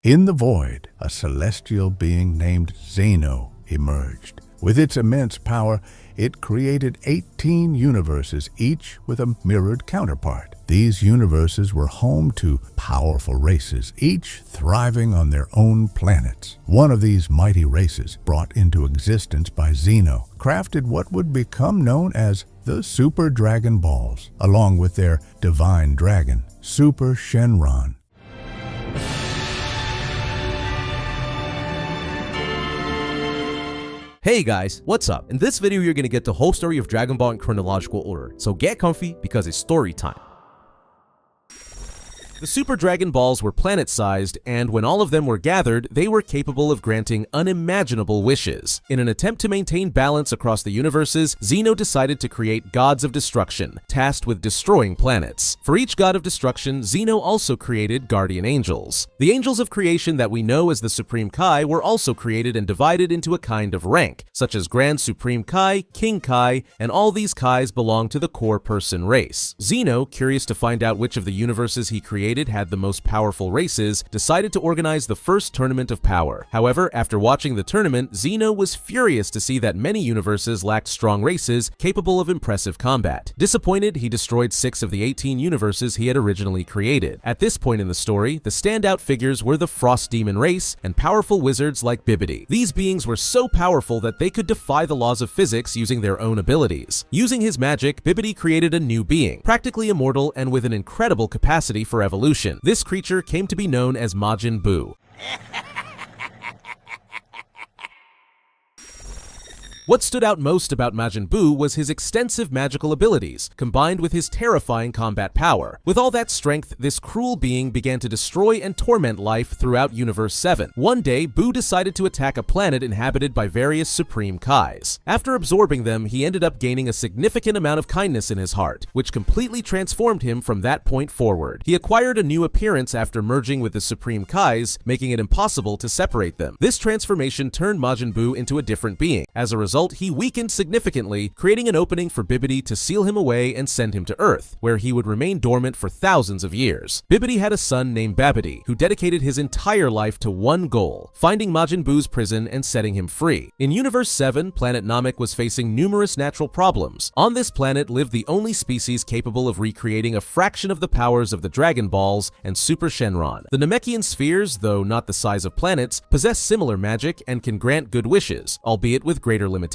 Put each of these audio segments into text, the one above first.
In the void, a celestial being named Zeno emerged. With its immense power, it created 18 universes, each with a mirrored counterpart. These universes were home to powerful races, each thriving on their own planets. One of these mighty races, brought into existence by Zeno, crafted what would become known as the Super Dragon Balls, along with their divine dragon, Super Shenron. Hey guys, what's up? In this video, you're gonna get the whole story of Dragon Ball in chronological order, so get comfy because it's story time. The Super Dragon Balls were planet-sized, and when all of them were gathered, they were capable of granting unimaginable wishes. In an attempt to maintain balance across the universes, Zeno decided to create gods of destruction, tasked with destroying planets. For each god of destruction, Zeno also created guardian angels. The angels of creation that we know as the Supreme Kai were also created and divided into a kind of rank, such as Grand Supreme Kai, King Kai, and all these Kais belong to the core person race. Zeno, curious to find out which of the universes he created had the most powerful races, decided to organize the first tournament of power. However, after watching the tournament, Zeno was furious to see that many universes lacked strong races capable of impressive combat. Disappointed, he destroyed 6 of the 18 universes he had originally created. At this point in the story, the standout figures were the Frost Demon race and powerful wizards like Bw. These beings were so powerful that they could defy the laws of physics using their own abilities. Using his magic, Bw created a new being, practically immortal and with an incredible capacity for evolution. This creature came to be known as Majin Buu. What stood out most about Majin Buu was his extensive magical abilities, combined with his terrifying combat power. With all that strength, this cruel being began to destroy and torment life throughout Universe 7. One day, Buu decided to attack a planet inhabited by various Supreme Kais. After absorbing them, he ended up gaining a significant amount of kindness in his heart, which completely transformed him from that point forward. He acquired a new appearance after merging with the Supreme Kais, making it impossible to separate them. This transformation turned Majin Buu into a different being. As a result, he weakened significantly, creating an opening for Bw to seal him away and send him to Earth, where he would remain dormant for thousands of years. Bw had a son named Babidi, who dedicated his entire life to one goal, finding Majin Buu's prison and setting him free. In Universe 7, planet Namek was facing numerous natural problems. On this planet lived the only species capable of recreating a fraction of the powers of the Dragon Balls and Super Shenron. The Namekian spheres, though not the size of planets, possess similar magic and can grant good wishes, albeit with greater limitations.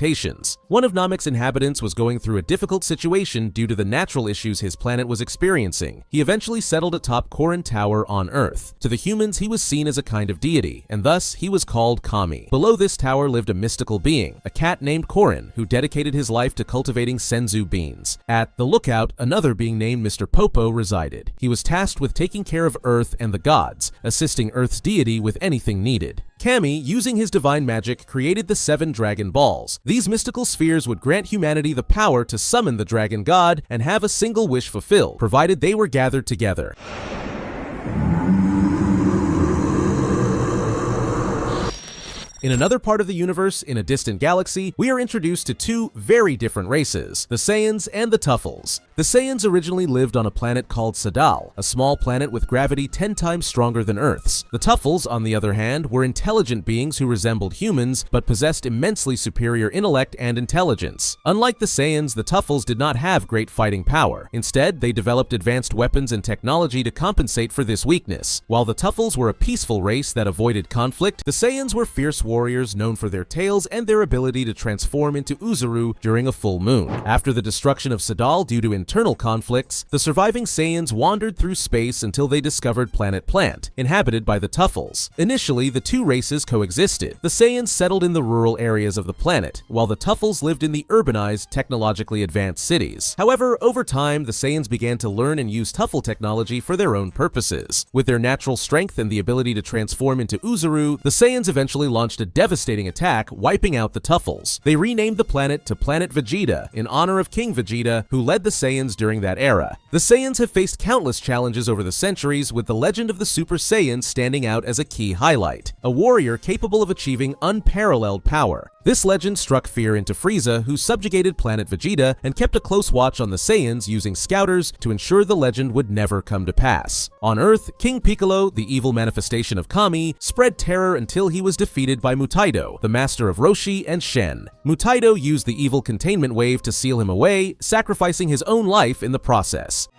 One of Namek's inhabitants was going through a difficult situation due to the natural issues his planet was experiencing. He eventually settled atop Korin Tower on Earth. To the humans, he was seen as a kind of deity, and thus he was called Kami. Below this tower lived a mystical being, a cat named Korin, who dedicated his life to cultivating senzu beans. At the lookout, another being named Mr. Popo resided. He was tasked with taking care of Earth and the gods, assisting Earth's deity with anything needed. Kami, using his divine magic, created the 7 Dragon Balls. These mystical spheres would grant humanity the power to summon the Dragon God and have a single wish fulfilled, provided they were gathered together. In another part of the universe, in a distant galaxy, we are introduced to 2 very different races, the Saiyans and the Tuffles. The Saiyans originally lived on a planet called Sadal, a small planet with gravity 10 times stronger than Earth's. The Tuffles, on the other hand, were intelligent beings who resembled humans, but possessed immensely superior intellect and intelligence. Unlike the Saiyans, the Tuffles did not have great fighting power. Instead, they developed advanced weapons and technology to compensate for this weakness. While the Tuffles were a peaceful race that avoided conflict, the Saiyans were fierce warriors known for their tails and their ability to transform into Uzuru during a full moon. After the destruction of Sadal due to internal conflicts, the surviving Saiyans wandered through space until they discovered Planet Plant, inhabited by the Tuffles. Initially, the 2 races coexisted. The Saiyans settled in the rural areas of the planet, while the Tuffles lived in the urbanized, technologically advanced cities. However, over time, the Saiyans began to learn and use Tuffle technology for their own purposes. With their natural strength and the ability to transform into Uzuru, the Saiyans eventually launched a devastating attack, wiping out the Tuffles. They renamed the planet to Planet Vegeta in honor of King Vegeta, who led the Saiyans Saiyans during that era. The Saiyans have faced countless challenges over the centuries, with the legend of the Super Saiyan standing out as a key highlight. A warrior capable of achieving unparalleled power. This legend struck fear into Frieza, who subjugated planet Vegeta and kept a close watch on the Saiyans using scouters to ensure the legend would never come to pass. On Earth, King Piccolo, the evil manifestation of Kami, spread terror until he was defeated by Mutaido, the master of Roshi and Shen. Mutaido used the evil containment wave to seal him away, sacrificing his own life in the process.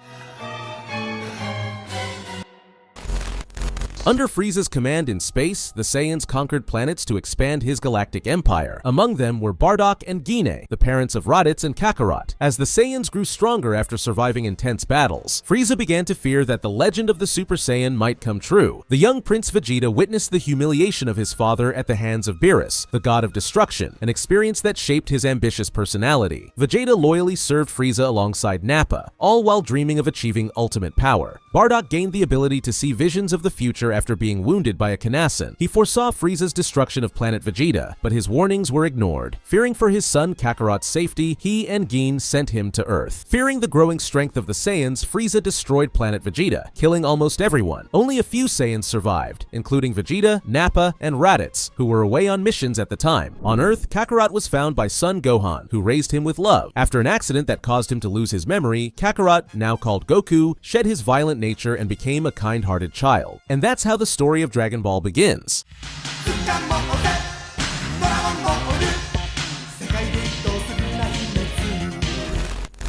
Under Frieza's command in space, the Saiyans conquered planets to expand his galactic empire. Among them were Bardock and Gine, the parents of Raditz and Kakarot. As the Saiyans grew stronger after surviving intense battles, Frieza began to fear that the legend of the Super Saiyan might come true. The young Prince Vegeta witnessed the humiliation of his father at the hands of Beerus, the god of destruction, an experience that shaped his ambitious personality. Vegeta loyally served Frieza alongside Nappa, all while dreaming of achieving ultimate power. Bardock gained the ability to see visions of the future after being wounded by a Kanasan. He foresaw Frieza's destruction of planet Vegeta, but his warnings were ignored. Fearing for his son Kakarot's safety, he and Gin sent him to Earth. Fearing the growing strength of the Saiyans, Frieza destroyed planet Vegeta, killing almost everyone. Only a few Saiyans survived, including Vegeta, Nappa, and Raditz, who were away on missions at the time. On Earth, Kakarot was found by son Gohan, who raised him with love. After an accident that caused him to lose his memory, Kakarot, now called Goku, shed his violent nature and became a kind-hearted child. And that's how the story of Dragon Ball begins.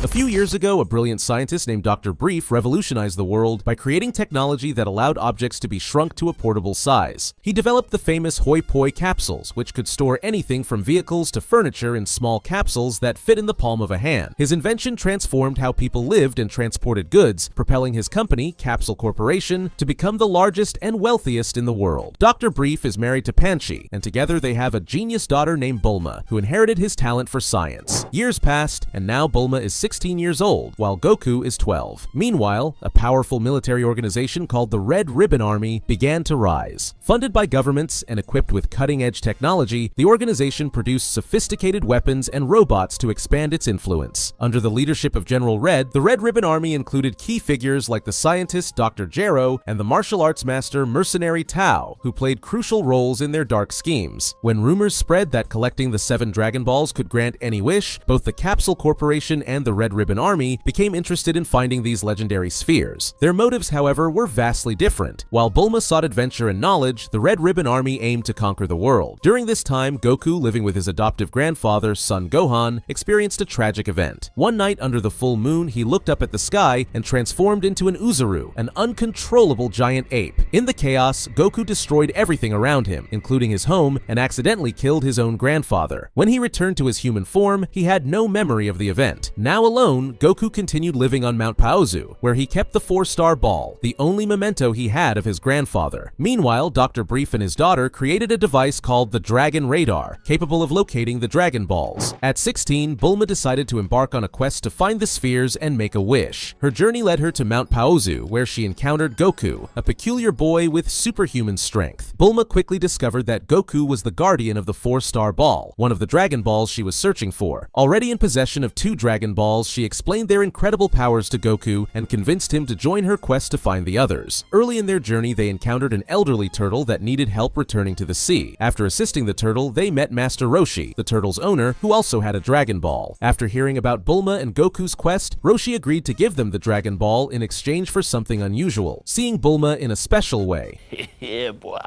A few years ago, a brilliant scientist named Dr. Brief revolutionized the world by creating technology that allowed objects to be shrunk to a portable size. He developed the famous Hoi Poi capsules, which could store anything from vehicles to furniture in small capsules that fit in the palm of a hand. His invention transformed how people lived and transported goods, propelling his company, Capsule Corporation, to become the largest and wealthiest in the world. Dr. Brief is married to Panchi, and together they have a genius daughter named Bulma, who inherited his talent for science. Years passed, and now Bulma is 16 years old, while Goku is 12. Meanwhile, a powerful military organization called the Red Ribbon Army began to rise. Funded by governments and equipped with cutting-edge technology, the organization produced sophisticated weapons and robots to expand its influence. Under the leadership of General Red, the Red Ribbon Army included key figures like the scientist Dr. Gero and the martial arts master Mercenary Tao, who played crucial roles in their dark schemes. When rumors spread that collecting the 7 Dragon Balls could grant any wish, both the Capsule Corporation and the Red Ribbon Army became interested in finding these legendary spheres. Their motives, however, were vastly different. While Bulma sought adventure and knowledge, the Red Ribbon Army aimed to conquer the world. During this time, Goku, living with his adoptive grandfather, son Gohan, experienced a tragic event. One night under the full moon, he looked up at the sky and transformed into an Uzuru, an uncontrollable giant ape. In the chaos, Goku destroyed everything around him, including his home, and accidentally killed his own grandfather. When he returned to his human form, he had no memory of the event. Now alone, Goku continued living on Mount Paozu, where he kept the 4-star ball, the only memento he had of his grandfather. Meanwhile, Dr. Brief and his daughter created a device called the Dragon Radar, capable of locating the Dragon Balls. At 16, Bulma decided to embark on a quest to find the spheres and make a wish. Her journey led her to Mount Paozu, where she encountered Goku, a peculiar boy with superhuman strength. Bulma quickly discovered that Goku was the guardian of the 4-star ball, one of the Dragon Balls she was searching for. Already in possession of 2 Dragon Balls, she explained their incredible powers to Goku and convinced him to join her quest to find the others. Early in their journey, they encountered an elderly turtle that needed help returning to the sea. After assisting the turtle, they met Master Roshi, the turtle's owner, who also had a Dragon Ball. After hearing about Bulma and Goku's quest, Roshi agreed to give them the Dragon Ball in exchange for something unusual, seeing Bulma in a special way. Yeah, boy.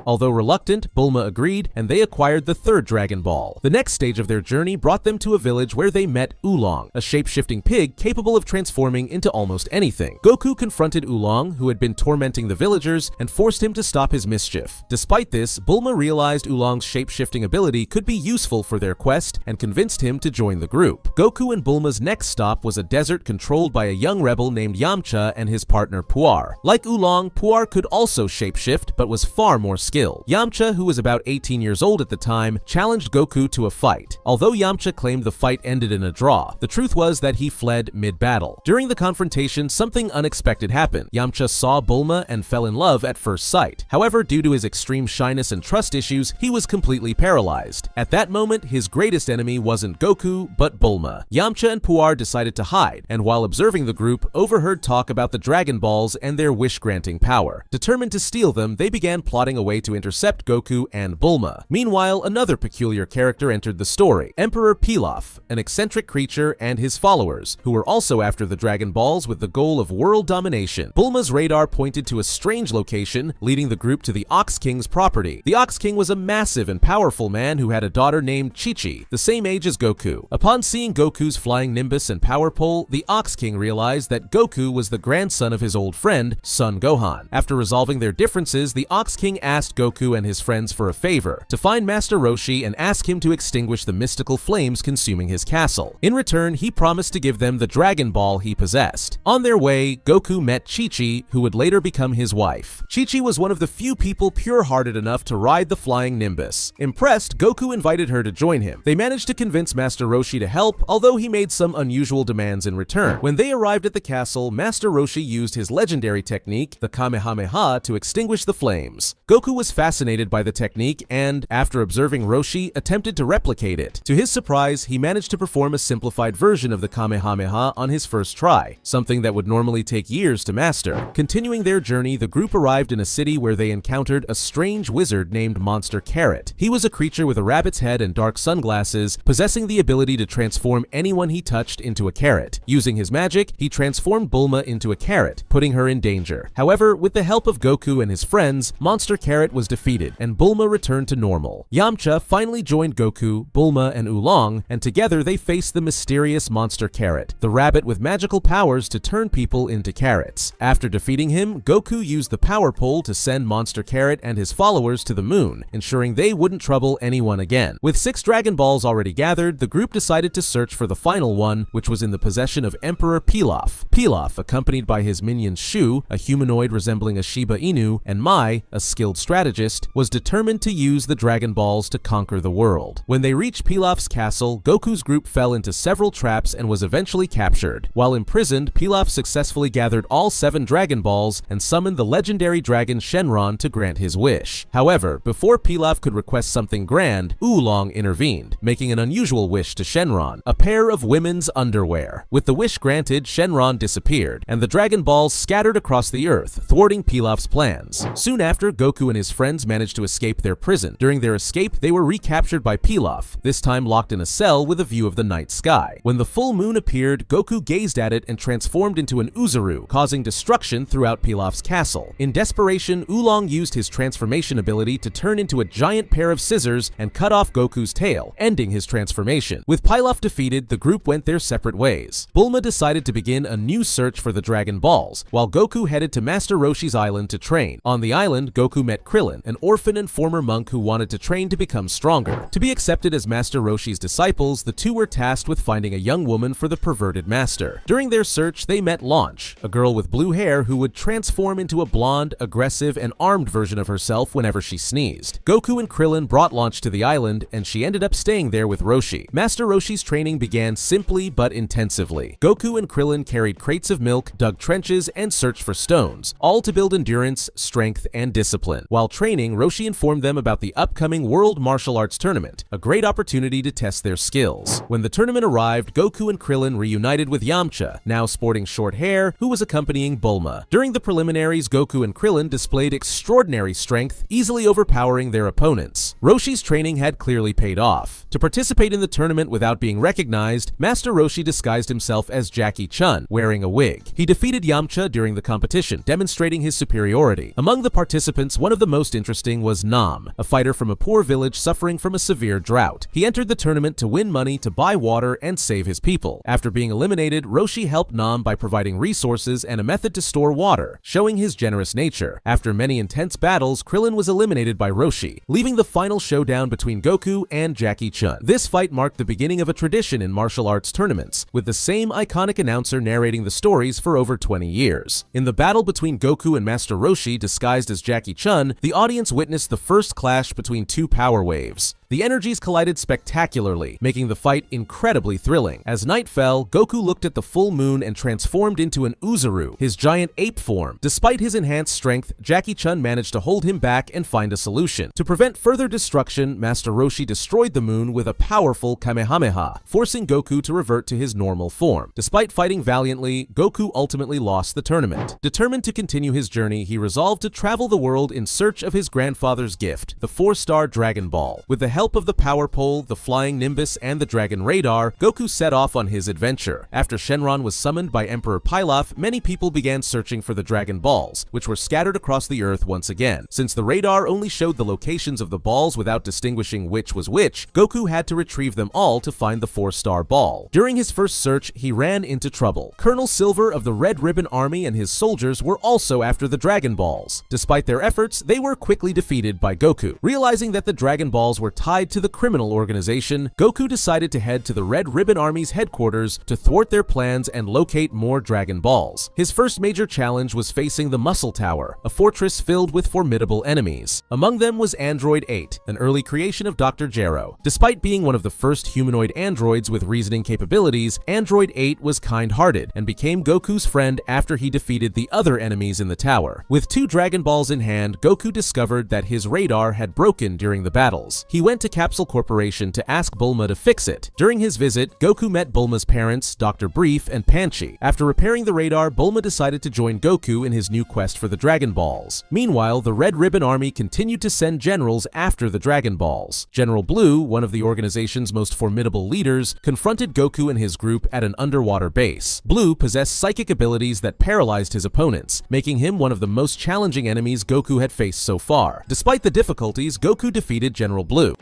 Although reluctant, Bulma agreed, and they acquired the 3rd Dragon Ball. The next stage of their journey brought them to a village where they met Oolong, a shape-shifting pig capable of transforming into almost anything. Goku confronted Oolong, who had been tormenting the villagers, and forced him to stop his mischief. Despite this, Bulma realized Oolong's shape-shifting ability could be useful for their quest and convinced him to join the group. Goku and Bulma's next stop was a desert controlled by a young rebel named Yamcha and his partner Puar. Like Oolong, Puar could also shapeshift, but was far more skilled. Yamcha, who was about 18 years old at the time, challenged Goku to a fight. Although Yamcha claimed the fight ended in a draw, the truth was was that he fled mid-battle. During the confrontation, something unexpected happened. Yamcha saw Bulma and fell in love at first sight. However, due to his extreme shyness and trust issues, he was completely paralyzed. At that moment, his greatest enemy wasn't Goku, but Bulma. Yamcha and Puar decided to hide, and while observing the group, overheard talk about the Dragon Balls and their wish-granting power. Determined to steal them, they began plotting a way to intercept Goku and Bulma. Meanwhile, another peculiar character entered the story, Emperor Pilaf, an eccentric creature, and his followers, who were also after the Dragon Balls with the goal of world domination. Bulma's radar pointed to a strange location, leading the group to the Ox King's property. The Ox King was a massive and powerful man who had a daughter named Chi-Chi, the same age as Goku. Upon seeing Goku's flying Nimbus and power pole, the Ox King realized that Goku was the grandson of his old friend, Son Gohan. After resolving their differences, the Ox King asked Goku and his friends for a favor, to find Master Roshi and ask him to extinguish the mystical flames consuming his castle. In return, he promised to give them the Dragon Ball he possessed. On their way, Goku met Chi-Chi, who would later become his wife. Chi-Chi was one of the few people pure-hearted enough to ride the flying Nimbus. Impressed, Goku invited her to join him. They managed to convince Master Roshi to help, although he made some unusual demands in return. When they arrived at the castle, Master Roshi used his legendary technique, the Kamehameha, to extinguish the flames. Goku was fascinated by the technique and, after observing Roshi, attempted to replicate it. To his surprise, he managed to perform a simplified version of the Kamehameha on his first try, something that would normally take years to master. Continuing their journey, the group arrived in a city where they encountered a strange wizard named Monster Carrot. He was a creature with a rabbit's head and dark sunglasses, possessing the ability to transform anyone he touched into a carrot. Using his magic, he transformed Bulma into a carrot, putting her in danger. However, with the help of Goku and his friends, Monster Carrot was defeated, and Bulma returned to normal. Yamcha finally joined Goku, Bulma, and Oolong, and together they faced the mysterious Monster Carrot, the rabbit with magical powers to turn people into carrots. After defeating him, Goku used the power pole to send Monster Carrot and his followers to the moon, ensuring they wouldn't trouble anyone again. With 6 Dragon Balls already gathered, the group decided to search for the final one, which was in the possession of Emperor Pilaf. Pilaf, accompanied by his minion Shu, a humanoid resembling a Shiba Inu, and Mai, a skilled strategist, was determined to use the Dragon Balls to conquer the world. When they reached Pilaf's castle, Goku's group fell into several traps and was eventually captured. While imprisoned, Pilaf successfully gathered all 7 Dragon Balls and summoned the legendary dragon Shenron to grant his wish. However, before Pilaf could request something grand, Oolong intervened, making an unusual wish to Shenron, a pair of women's underwear. With the wish granted, Shenron disappeared, and the Dragon Balls scattered across the earth, thwarting Pilaf's plans. Soon after, Goku and his friends managed to escape their prison. During their escape, they were recaptured by Pilaf, this time locked in a cell with a view of the night sky. When the full moon appeared, Goku gazed at it and transformed into an Uzaru, causing destruction throughout Pilaf's castle. In desperation, Oolong used his transformation ability to turn into a giant pair of scissors and cut off Goku's tail, ending his transformation. With Pilaf defeated, the group went their separate ways. Bulma decided to begin a new search for the Dragon Balls, while Goku headed to Master Roshi's island to train. On the island, Goku met Krillin, an orphan and former monk who wanted to train to become stronger. To be accepted as Master Roshi's disciples, the two were tasked with finding a young woman for the perverted master. During their search, they met Launch, a girl with blue hair who would transform into a blonde, aggressive, and armed version of herself whenever she sneezed. Goku and Krillin brought Launch to the island, and she ended up staying there with Roshi. Master Roshi's training began simply but intensively. Goku and Krillin carried crates of milk, dug trenches, and searched for stones, all to build endurance, strength, and discipline. While training, Roshi informed them about the upcoming World Martial Arts Tournament, a great opportunity to test their skills. When the tournament arrived, Goku and Krillin reunited with Yamcha, now sporting short hair, who was accompanying Bulma. During the preliminaries, Goku and Krillin displayed extraordinary strength, easily overpowering their opponents. Roshi's training had clearly paid off. To participate in the tournament without being recognized, Master Roshi disguised himself as Jackie Chun, wearing a wig. He defeated Yamcha during the competition, demonstrating his superiority. Among the participants, one of the most interesting was Nam, a fighter from a poor village suffering from a severe drought. He entered the tournament to win money to buy water and save his people. After being eliminated, Roshi helped Nam by providing resources and a method to store water, showing his generous nature. After many intense battles, Krillin was eliminated by Roshi, leaving the final showdown between Goku and Jackie Chun. This fight marked the beginning of a tradition in martial arts tournaments, with the same iconic announcer narrating the stories for over 20 years. In the battle between Goku and Master Roshi disguised as Jackie Chun, the audience witnessed the first clash between two power waves. The energies collided spectacularly, making the fight incredibly thrilling. As night fell, Goku looked at the full moon and transformed into an Uzaru, his giant ape form. Despite his enhanced strength, Jackie Chun managed to hold him back and find a solution. To prevent further destruction, Master Roshi destroyed the moon with a powerful Kamehameha, forcing Goku to revert to his normal form. Despite fighting valiantly, Goku ultimately lost the tournament. Determined to continue his journey, he resolved to travel the world in search of his grandfather's gift, the 4-star Dragon Ball. With the help of the Power Pole, the Flying Nimbus, and the Dragon Radar, Goku set off on his adventure. After Shenron was summoned by Emperor Pilaf, many people began searching for the Dragon Balls, which were scattered across the Earth once again. Since the radar only showed the locations of the balls without distinguishing which was which, Goku had to retrieve them all to find the 4-star ball. During his first search, he ran into trouble. Colonel Silver of the Red Ribbon Army and his soldiers were also after the Dragon Balls. Despite their efforts, they were quickly defeated by Goku. Realizing that the Dragon Balls were tied to the criminal organization, Goku decided to head to the Red Ribbon Army's headquarters to thwart their plans and locate more Dragon Balls. His first major challenge was facing the Muscle Tower, a fortress filled with formidable enemies. Among them was Android 8, an early creation of Dr. Gero. Despite being one of the first humanoid androids with reasoning capabilities, Android 8 was kind-hearted and became Goku's friend after he defeated the other enemies in the tower. With 2 Dragon Balls in hand, Goku discovered that his radar had broken during the battles. He went to Capsule Corporation to ask Bulma to fix it. During his visit, Goku met Bulma's parents, Dr. Brief and Panchi. After repairing the radar, Bulma decided to join Goku in his new quest for the Dragon Balls. Meanwhile, the Red Ribbon Army continued to send generals after the Dragon Balls. General Blue, one of the organization's most formidable leaders, confronted Goku and his group at an underwater base. Blue possessed psychic abilities that paralyzed his opponents, making him one of the most challenging enemies Goku had faced so far. Despite the difficulties, Goku defeated General Blue.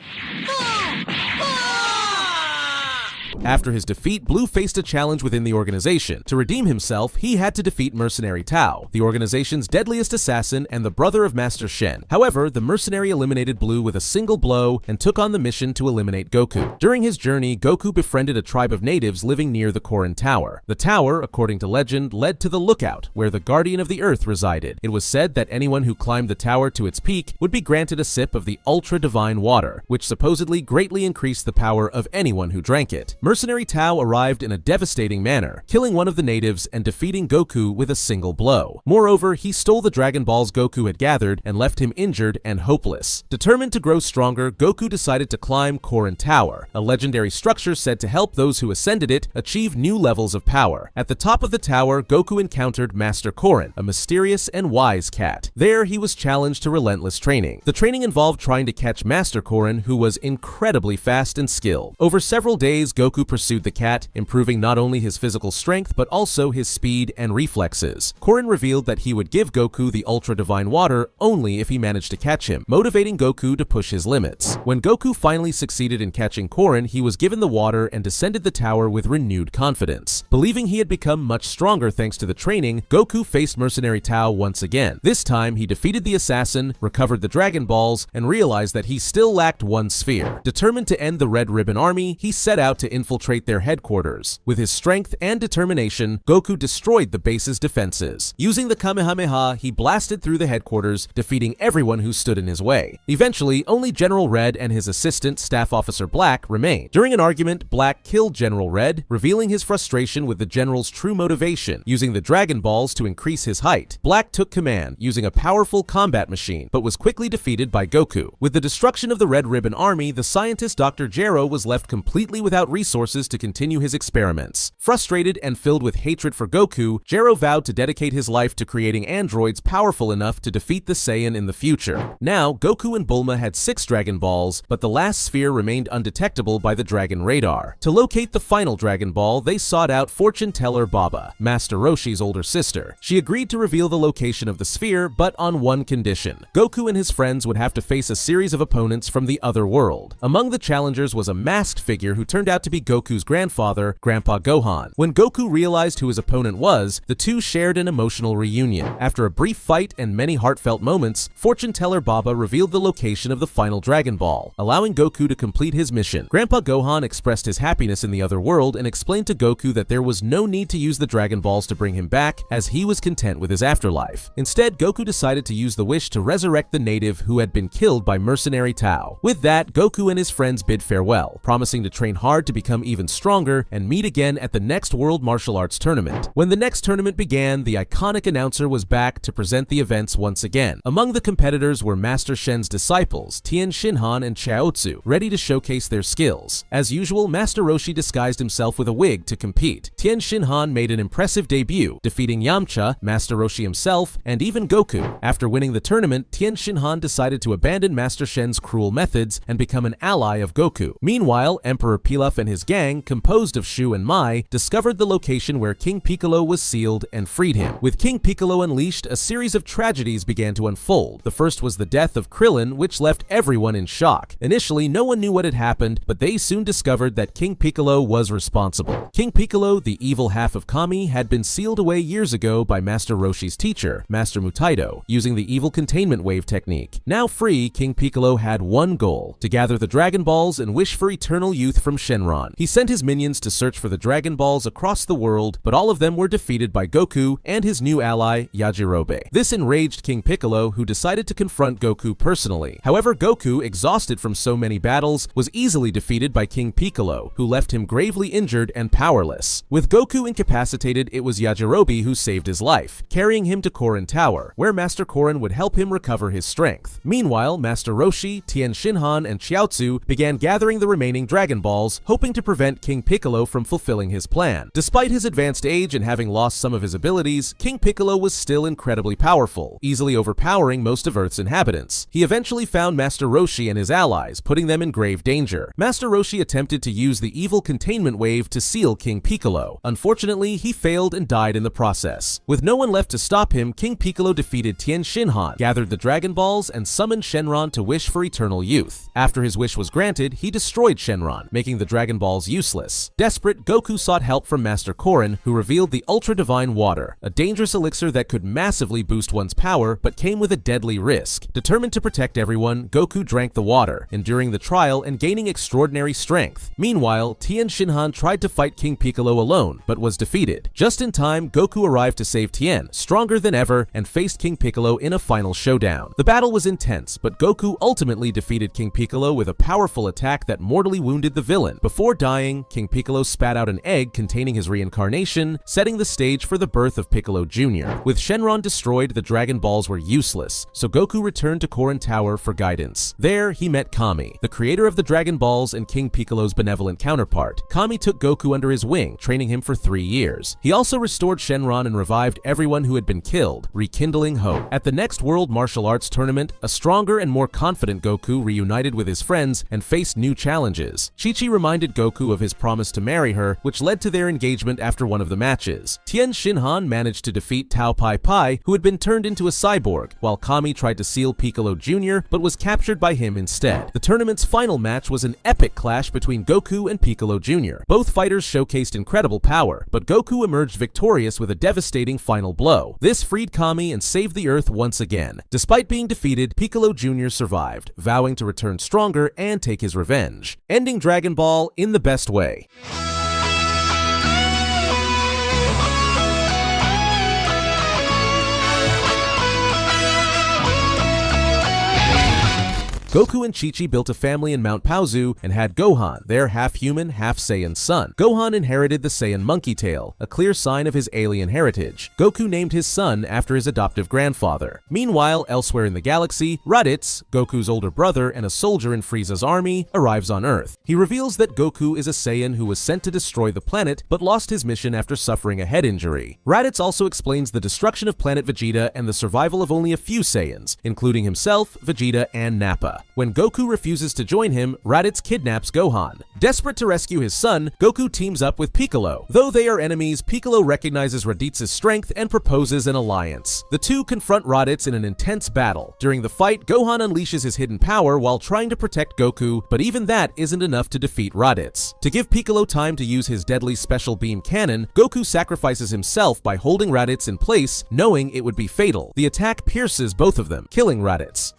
After his defeat, Blue faced a challenge within the organization. To redeem himself, he had to defeat Mercenary Tao, the organization's deadliest assassin and the brother of Master Shen. However, the mercenary eliminated Blue with a single blow and took on the mission to eliminate Goku. During his journey, Goku befriended a tribe of natives living near the Korin Tower. The tower, according to legend, led to the Lookout, where the Guardian of the Earth resided. It was said that anyone who climbed the tower to its peak would be granted a sip of the ultra-divine water, which supposedly greatly increased the power of anyone who drank it. Mercenary Tao arrived in a devastating manner, killing one of the natives and defeating Goku with a single blow. Moreover, he stole the Dragon Balls Goku had gathered and left him injured and hopeless. Determined to grow stronger, Goku decided to climb Korin Tower, a legendary structure said to help those who ascended it achieve new levels of power. At the top of the tower, Goku encountered Master Korin, a mysterious and wise cat. There, he was challenged to relentless training. The training involved trying to catch Master Korin, who was incredibly fast and skilled. Over several days, Goku pursued the cat, improving not only his physical strength but also his speed and reflexes. Korin revealed that he would give Goku the ultra-divine water only if he managed to catch him, motivating Goku to push his limits. When Goku finally succeeded in catching Korin, he was given the water and descended the tower with renewed confidence. Believing he had become much stronger thanks to the training, Goku faced Mercenary Tao once again. This time, he defeated the assassin, recovered the Dragon Balls, and realized that he still lacked one sphere. Determined to end the Red Ribbon Army, he set out to infiltrate their headquarters. With his strength and determination, Goku destroyed the base's defenses. Using the Kamehameha, he blasted through the headquarters, defeating everyone who stood in his way. Eventually, only General Red and his assistant, Staff Officer Black, remained. During an argument, Black killed General Red, revealing his frustration with the general's true motivation, using the Dragon Balls to increase his height. Black took command, using a powerful combat machine, but was quickly defeated by Goku. With the destruction of the Red Ribbon Army, the scientist Dr. Gero was left completely without resources to continue his experiments. Frustrated and filled with hatred for Goku, Gero vowed to dedicate his life to creating androids powerful enough to defeat the Saiyan in the future. Now, Goku and Bulma had 6 Dragon Balls, but the last sphere remained undetectable by the Dragon Radar. To locate the final Dragon Ball, they sought out fortune teller Baba, Master Roshi's older sister. She agreed to reveal the location of the sphere, but on one condition. Goku and his friends would have to face a series of opponents from the other world. Among the challengers was a masked figure who turned out to be Goku's grandfather, Grandpa Gohan. When Goku realized who his opponent was, the two shared an emotional reunion. After a brief fight and many heartfelt moments, fortune teller Baba revealed the location of the final Dragon Ball, allowing Goku to complete his mission. Grandpa Gohan expressed his happiness in the other world and explained to Goku that there was no need to use the Dragon Balls to bring him back, as he was content with his afterlife. Instead, Goku decided to use the wish to resurrect the native who had been killed by mercenary Tao. With that, Goku and his friends bid farewell, promising to train hard to become even stronger and meet again at the next World Martial Arts Tournament. When the next tournament began, the iconic announcer was back to present the events once again. Among the competitors were Master Shen's disciples, Tien Shinhan and Chaozu, ready to showcase their skills. As usual, Master Roshi disguised himself with a wig to compete. Tien Shinhan made an impressive debut, defeating Yamcha, Master Roshi himself, and even Goku. After winning the tournament, Tien Shinhan decided to abandon Master Shen's cruel methods and become an ally of Goku. Meanwhile, Emperor Pilaf and his gang, composed of Shu and Mai, discovered the location where King Piccolo was sealed and freed him. With King Piccolo unleashed, a series of tragedies began to unfold. The first was the death of Krillin, which left everyone in shock. Initially, no one knew what had happened, but they soon discovered that King Piccolo was responsible. King Piccolo, the evil half of Kami, had been sealed away years ago by Master Roshi's teacher, Master Mutaido, using the evil containment wave technique. Now free, King Piccolo had one goal: to gather the Dragon Balls and wish for eternal youth from Shenron. He sent his minions to search for the Dragon Balls across the world, but all of them were defeated by Goku and his new ally, Yajirobe. This enraged King Piccolo, who decided to confront Goku personally. However, Goku, exhausted from so many battles, was easily defeated by King Piccolo, who left him gravely injured and powerless. With Goku incapacitated, it was Yajirobe who saved his life, carrying him to Korin Tower, where Master Korin would help him recover his strength. Meanwhile, Master Roshi, Tien Shinhan, and Chiaotzu began gathering the remaining Dragon Balls, hoping to prevent King Piccolo from fulfilling his plan. Despite his advanced age and having lost some of his abilities, King Piccolo was still incredibly powerful, easily overpowering most of Earth's inhabitants. He eventually found Master Roshi and his allies, putting them in grave danger. Master Roshi attempted to use the evil containment wave to seal King Piccolo. Unfortunately, he failed and died in the process. With no one left to stop him, King Piccolo defeated Tien Shinhan, gathered the Dragon Balls, and summoned Shenron to wish for eternal youth. After his wish was granted, he destroyed Shenron, making the Dragon Balls useless. Desperate, Goku sought help from Master Korin, who revealed the Ultra Divine Water, a dangerous elixir that could massively boost one's power but came with a deadly risk. Determined to protect everyone, Goku drank the water, enduring the trial and gaining extraordinary strength. Meanwhile, Tien Shinhan tried to fight King Piccolo alone, but was defeated. Just in time, Goku arrived to save Tien, stronger than ever, and faced King Piccolo in a final showdown. The battle was intense, but Goku ultimately defeated King Piccolo with a powerful attack that mortally wounded the villain. Before dying, King Piccolo spat out an egg containing his reincarnation, setting the stage for the birth of Piccolo Jr. With Shenron destroyed, the Dragon Balls were useless, so Goku returned to Korin Tower for guidance. There, he met Kami, the creator of the Dragon Balls and King Piccolo's benevolent counterpart. Kami took Goku under his wing, training him for 3 years. He also restored Shenron and revived everyone who had been killed, rekindling hope. At the next World Martial Arts Tournament, a stronger and more confident Goku reunited with his friends and faced new challenges. Chi-Chi reminded Goku of his promise to marry her, which led to their engagement after one of the matches. Tien Shinhan managed to defeat Tao Pai Pai, who had been turned into a cyborg, while Kami tried to seal Piccolo Jr. but was captured by him instead. The tournament's final match was an epic clash between Goku and Piccolo Jr. Both fighters showcased incredible power, but Goku emerged victorious with a devastating final blow. This freed Kami and saved the Earth once again. Despite being defeated, Piccolo Jr. survived, vowing to return stronger and take his revenge, ending Dragon Ball in the best way. Goku and Chi-Chi built a family in Mount Paozu and had Gohan, their half-human, half-Saiyan son. Gohan inherited the Saiyan monkey tail, a clear sign of his alien heritage. Goku named his son after his adoptive grandfather. Meanwhile, elsewhere in the galaxy, Raditz, Goku's older brother and a soldier in Frieza's army, arrives on Earth. He reveals that Goku is a Saiyan who was sent to destroy the planet but lost his mission after suffering a head injury. Raditz also explains the destruction of planet Vegeta and the survival of only a few Saiyans, including himself, Vegeta, and Nappa. When Goku refuses to join him, Raditz kidnaps Gohan. Desperate to rescue his son, Goku teams up with Piccolo. Though they are enemies, Piccolo recognizes Raditz's strength and proposes an alliance. The two confront Raditz in an intense battle. During the fight, Gohan unleashes his hidden power while trying to protect Goku, but even that isn't enough to defeat Raditz. To give Piccolo time to use his deadly special beam cannon, Goku sacrifices himself by holding Raditz in place, knowing it would be fatal. The attack pierces both of them, killing Raditz.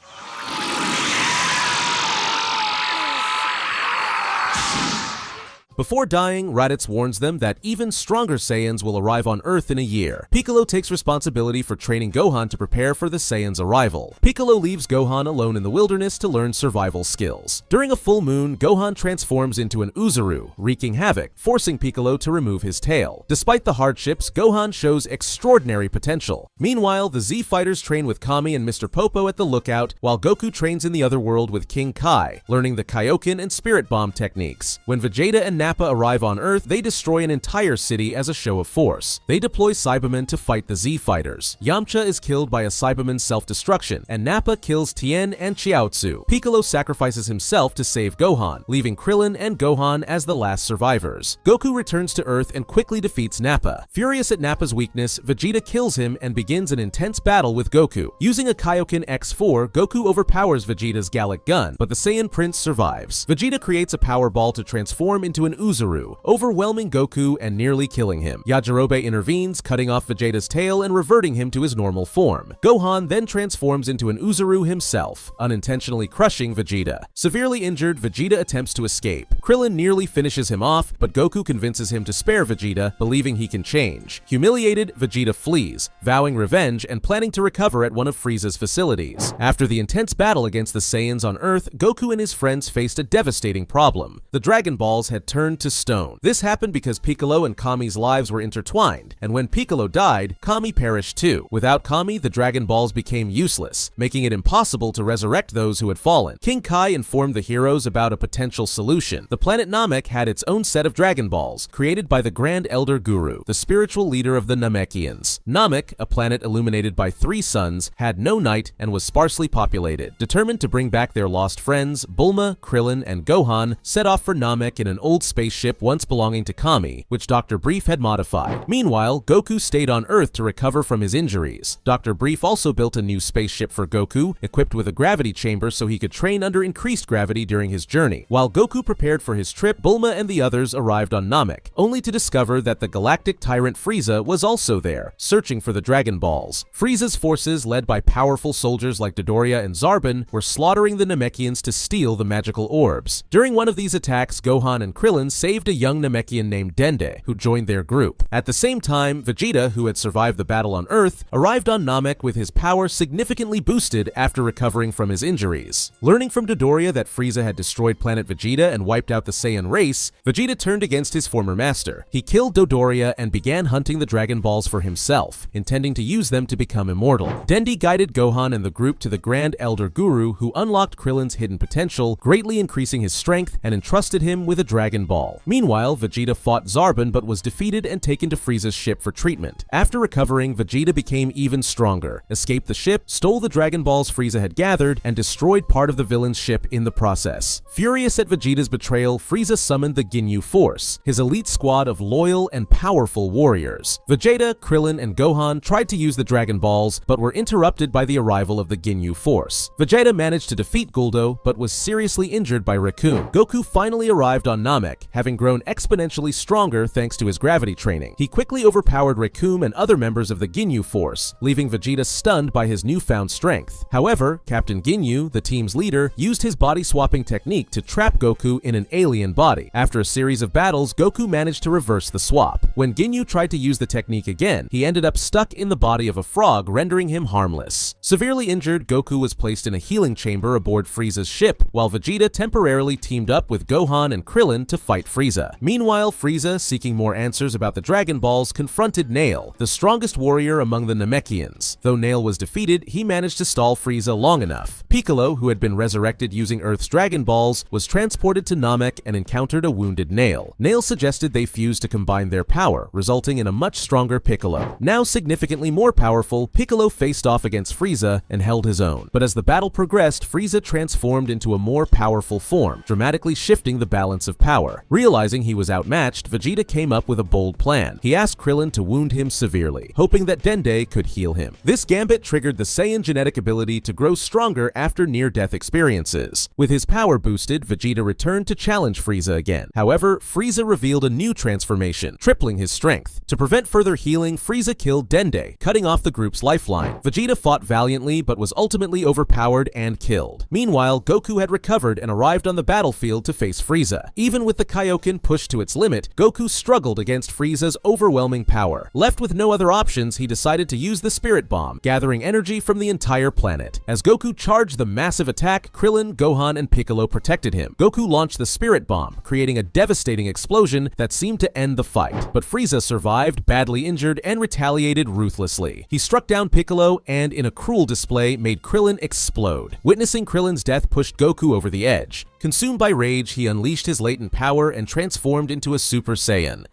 Before dying, Raditz warns them that even stronger Saiyans will arrive on Earth in a year. Piccolo takes responsibility for training Gohan to prepare for the Saiyans' arrival. Piccolo leaves Gohan alone in the wilderness to learn survival skills. During a full moon, Gohan transforms into an Uzuru, wreaking havoc, forcing Piccolo to remove his tail. Despite the hardships, Gohan shows extraordinary potential. Meanwhile, the Z fighters train with Kami and Mr. Popo at the lookout, while Goku trains in the other world with King Kai, learning the Kaioken and Spirit Bomb techniques. When Vegeta and Nappa arrive on Earth, they destroy an entire city as a show of force. They deploy Cybermen to fight the Z fighters. Yamcha is killed by a Cyberman's self-destruction, and Nappa kills Tien and Chiaotzu. Piccolo sacrifices himself to save Gohan, leaving Krillin and Gohan as the last survivors. Goku returns to Earth and quickly defeats Nappa. Furious at Nappa's weakness, Vegeta kills him and begins an intense battle with Goku. Using a Kaioken X4, Goku overpowers Vegeta's Gallic gun, but the Saiyan Prince survives. Vegeta creates a power ball to transform into an Uzuru, overwhelming Goku and nearly killing him. Yajirobe intervenes, cutting off Vegeta's tail and reverting him to his normal form. Gohan then transforms into an Uzuru himself, unintentionally crushing Vegeta. Severely injured, Vegeta attempts to escape. Krillin nearly finishes him off, but Goku convinces him to spare Vegeta, believing he can change. Humiliated, Vegeta flees, vowing revenge and planning to recover at one of Frieza's facilities. After the intense battle against the Saiyans on Earth, Goku and his friends faced a devastating problem. The Dragon Balls had turned to stone. This happened because Piccolo and Kami's lives were intertwined, and when Piccolo died, Kami perished too. Without Kami, the Dragon Balls became useless, making it impossible to resurrect those who had fallen. King Kai informed the heroes about a potential solution. The planet Namek had its own set of Dragon Balls, created by the Grand Elder Guru, the spiritual leader of the Namekians. Namek, a planet illuminated by 3 suns, had no night and was sparsely populated. Determined to bring back their lost friends, Bulma, Krillin, and Gohan set off for Namek in an old spaceship once belonging to Kami, which Dr. Brief had modified. Meanwhile, Goku stayed on Earth to recover from his injuries. Dr. Brief also built a new spaceship for Goku, equipped with a gravity chamber so he could train under increased gravity during his journey. While Goku prepared for his trip, Bulma and the others arrived on Namek, only to discover that the galactic tyrant Frieza was also there, searching for the Dragon Balls. Frieza's forces, led by powerful soldiers like Dodoria and Zarbon, were slaughtering the Namekians to steal the magical orbs. During one of these attacks, Gohan and Krillin saved a young Namekian named Dende, who joined their group. At the same time, Vegeta, who had survived the battle on Earth, arrived on Namek with his power significantly boosted after recovering from his injuries. Learning from Dodoria that Frieza had destroyed planet Vegeta and wiped out the Saiyan race, Vegeta turned against his former master. He killed Dodoria and began hunting the Dragon Balls for himself, intending to use them to become immortal. Dende guided Gohan and the group to the Grand Elder Guru, who unlocked Krillin's hidden potential, greatly increasing his strength and entrusted him with a Dragon Ball. Meanwhile, Vegeta fought Zarbon but was defeated and taken to Frieza's ship for treatment. After recovering, Vegeta became even stronger, escaped the ship, stole the Dragon Balls Frieza had gathered, and destroyed part of the villain's ship in the process. Furious at Vegeta's betrayal, Frieza summoned the Ginyu Force, his elite squad of loyal and powerful warriors. Vegeta, Krillin, and Gohan tried to use the Dragon Balls, but were interrupted by the arrival of the Ginyu Force. Vegeta managed to defeat Guldo, but was seriously injured by Raccoon. Goku finally arrived on Namek, having grown exponentially stronger thanks to his gravity training. He quickly overpowered Raccoon and other members of the Ginyu Force, leaving Vegeta stunned by his newfound strength. However, Captain Ginyu, the team's leader, used his body-swapping technique to trap Goku in an alien body. After a series of battles, Goku managed to reverse the swap. When Ginyu tried to use the technique again, he ended up stuck in the body of a frog, rendering him harmless. Severely injured, Goku was placed in a healing chamber aboard Frieza's ship, while Vegeta temporarily teamed up with Gohan and Krillin to fight Frieza. Meanwhile, Frieza, seeking more answers about the Dragon Balls, confronted Nail, the strongest warrior among the Namekians. Though Nail was defeated, he managed to stall Frieza long enough. Piccolo, who had been resurrected using Earth's Dragon Balls, was transported to Namek and encountered a wounded Nail. Nail suggested they fuse to combine their power, resulting in a much stronger Piccolo. Now significantly more powerful, Piccolo faced off against Frieza and held his own. But as the battle progressed, Frieza transformed into a more powerful form, dramatically shifting the balance of power. Realizing he was outmatched, Vegeta came up with a bold plan. He asked Krillin to wound him severely, hoping that Dende could heal him. This gambit triggered the Saiyan genetic ability to grow stronger after near-death experiences. With his power boosted, Vegeta returned to challenge Frieza again. However, Frieza revealed a new transformation, tripling his strength. To prevent further healing, Frieza killed Dende, cutting off the group's lifeline. Vegeta fought valiantly, but was ultimately overpowered and killed. Meanwhile, Goku had recovered and arrived on the battlefield to face Frieza. Even with the Kaioken pushed to its limit, Goku struggled against Frieza's overwhelming power. Left with no other options, he decided to use the Spirit Bomb, gathering energy from the entire planet. As Goku charged the massive attack, Krillin, Gohan, and Piccolo protected him. Goku launched the Spirit Bomb, creating a devastating explosion that seemed to end the fight. But Frieza survived, badly injured, and retaliated ruthlessly. He struck down Piccolo and, in a cruel display, made Krillin explode. Witnessing Krillin's death pushed Goku over the edge. Consumed by rage, he unleashed his latent power and transformed into a Super Saiyan.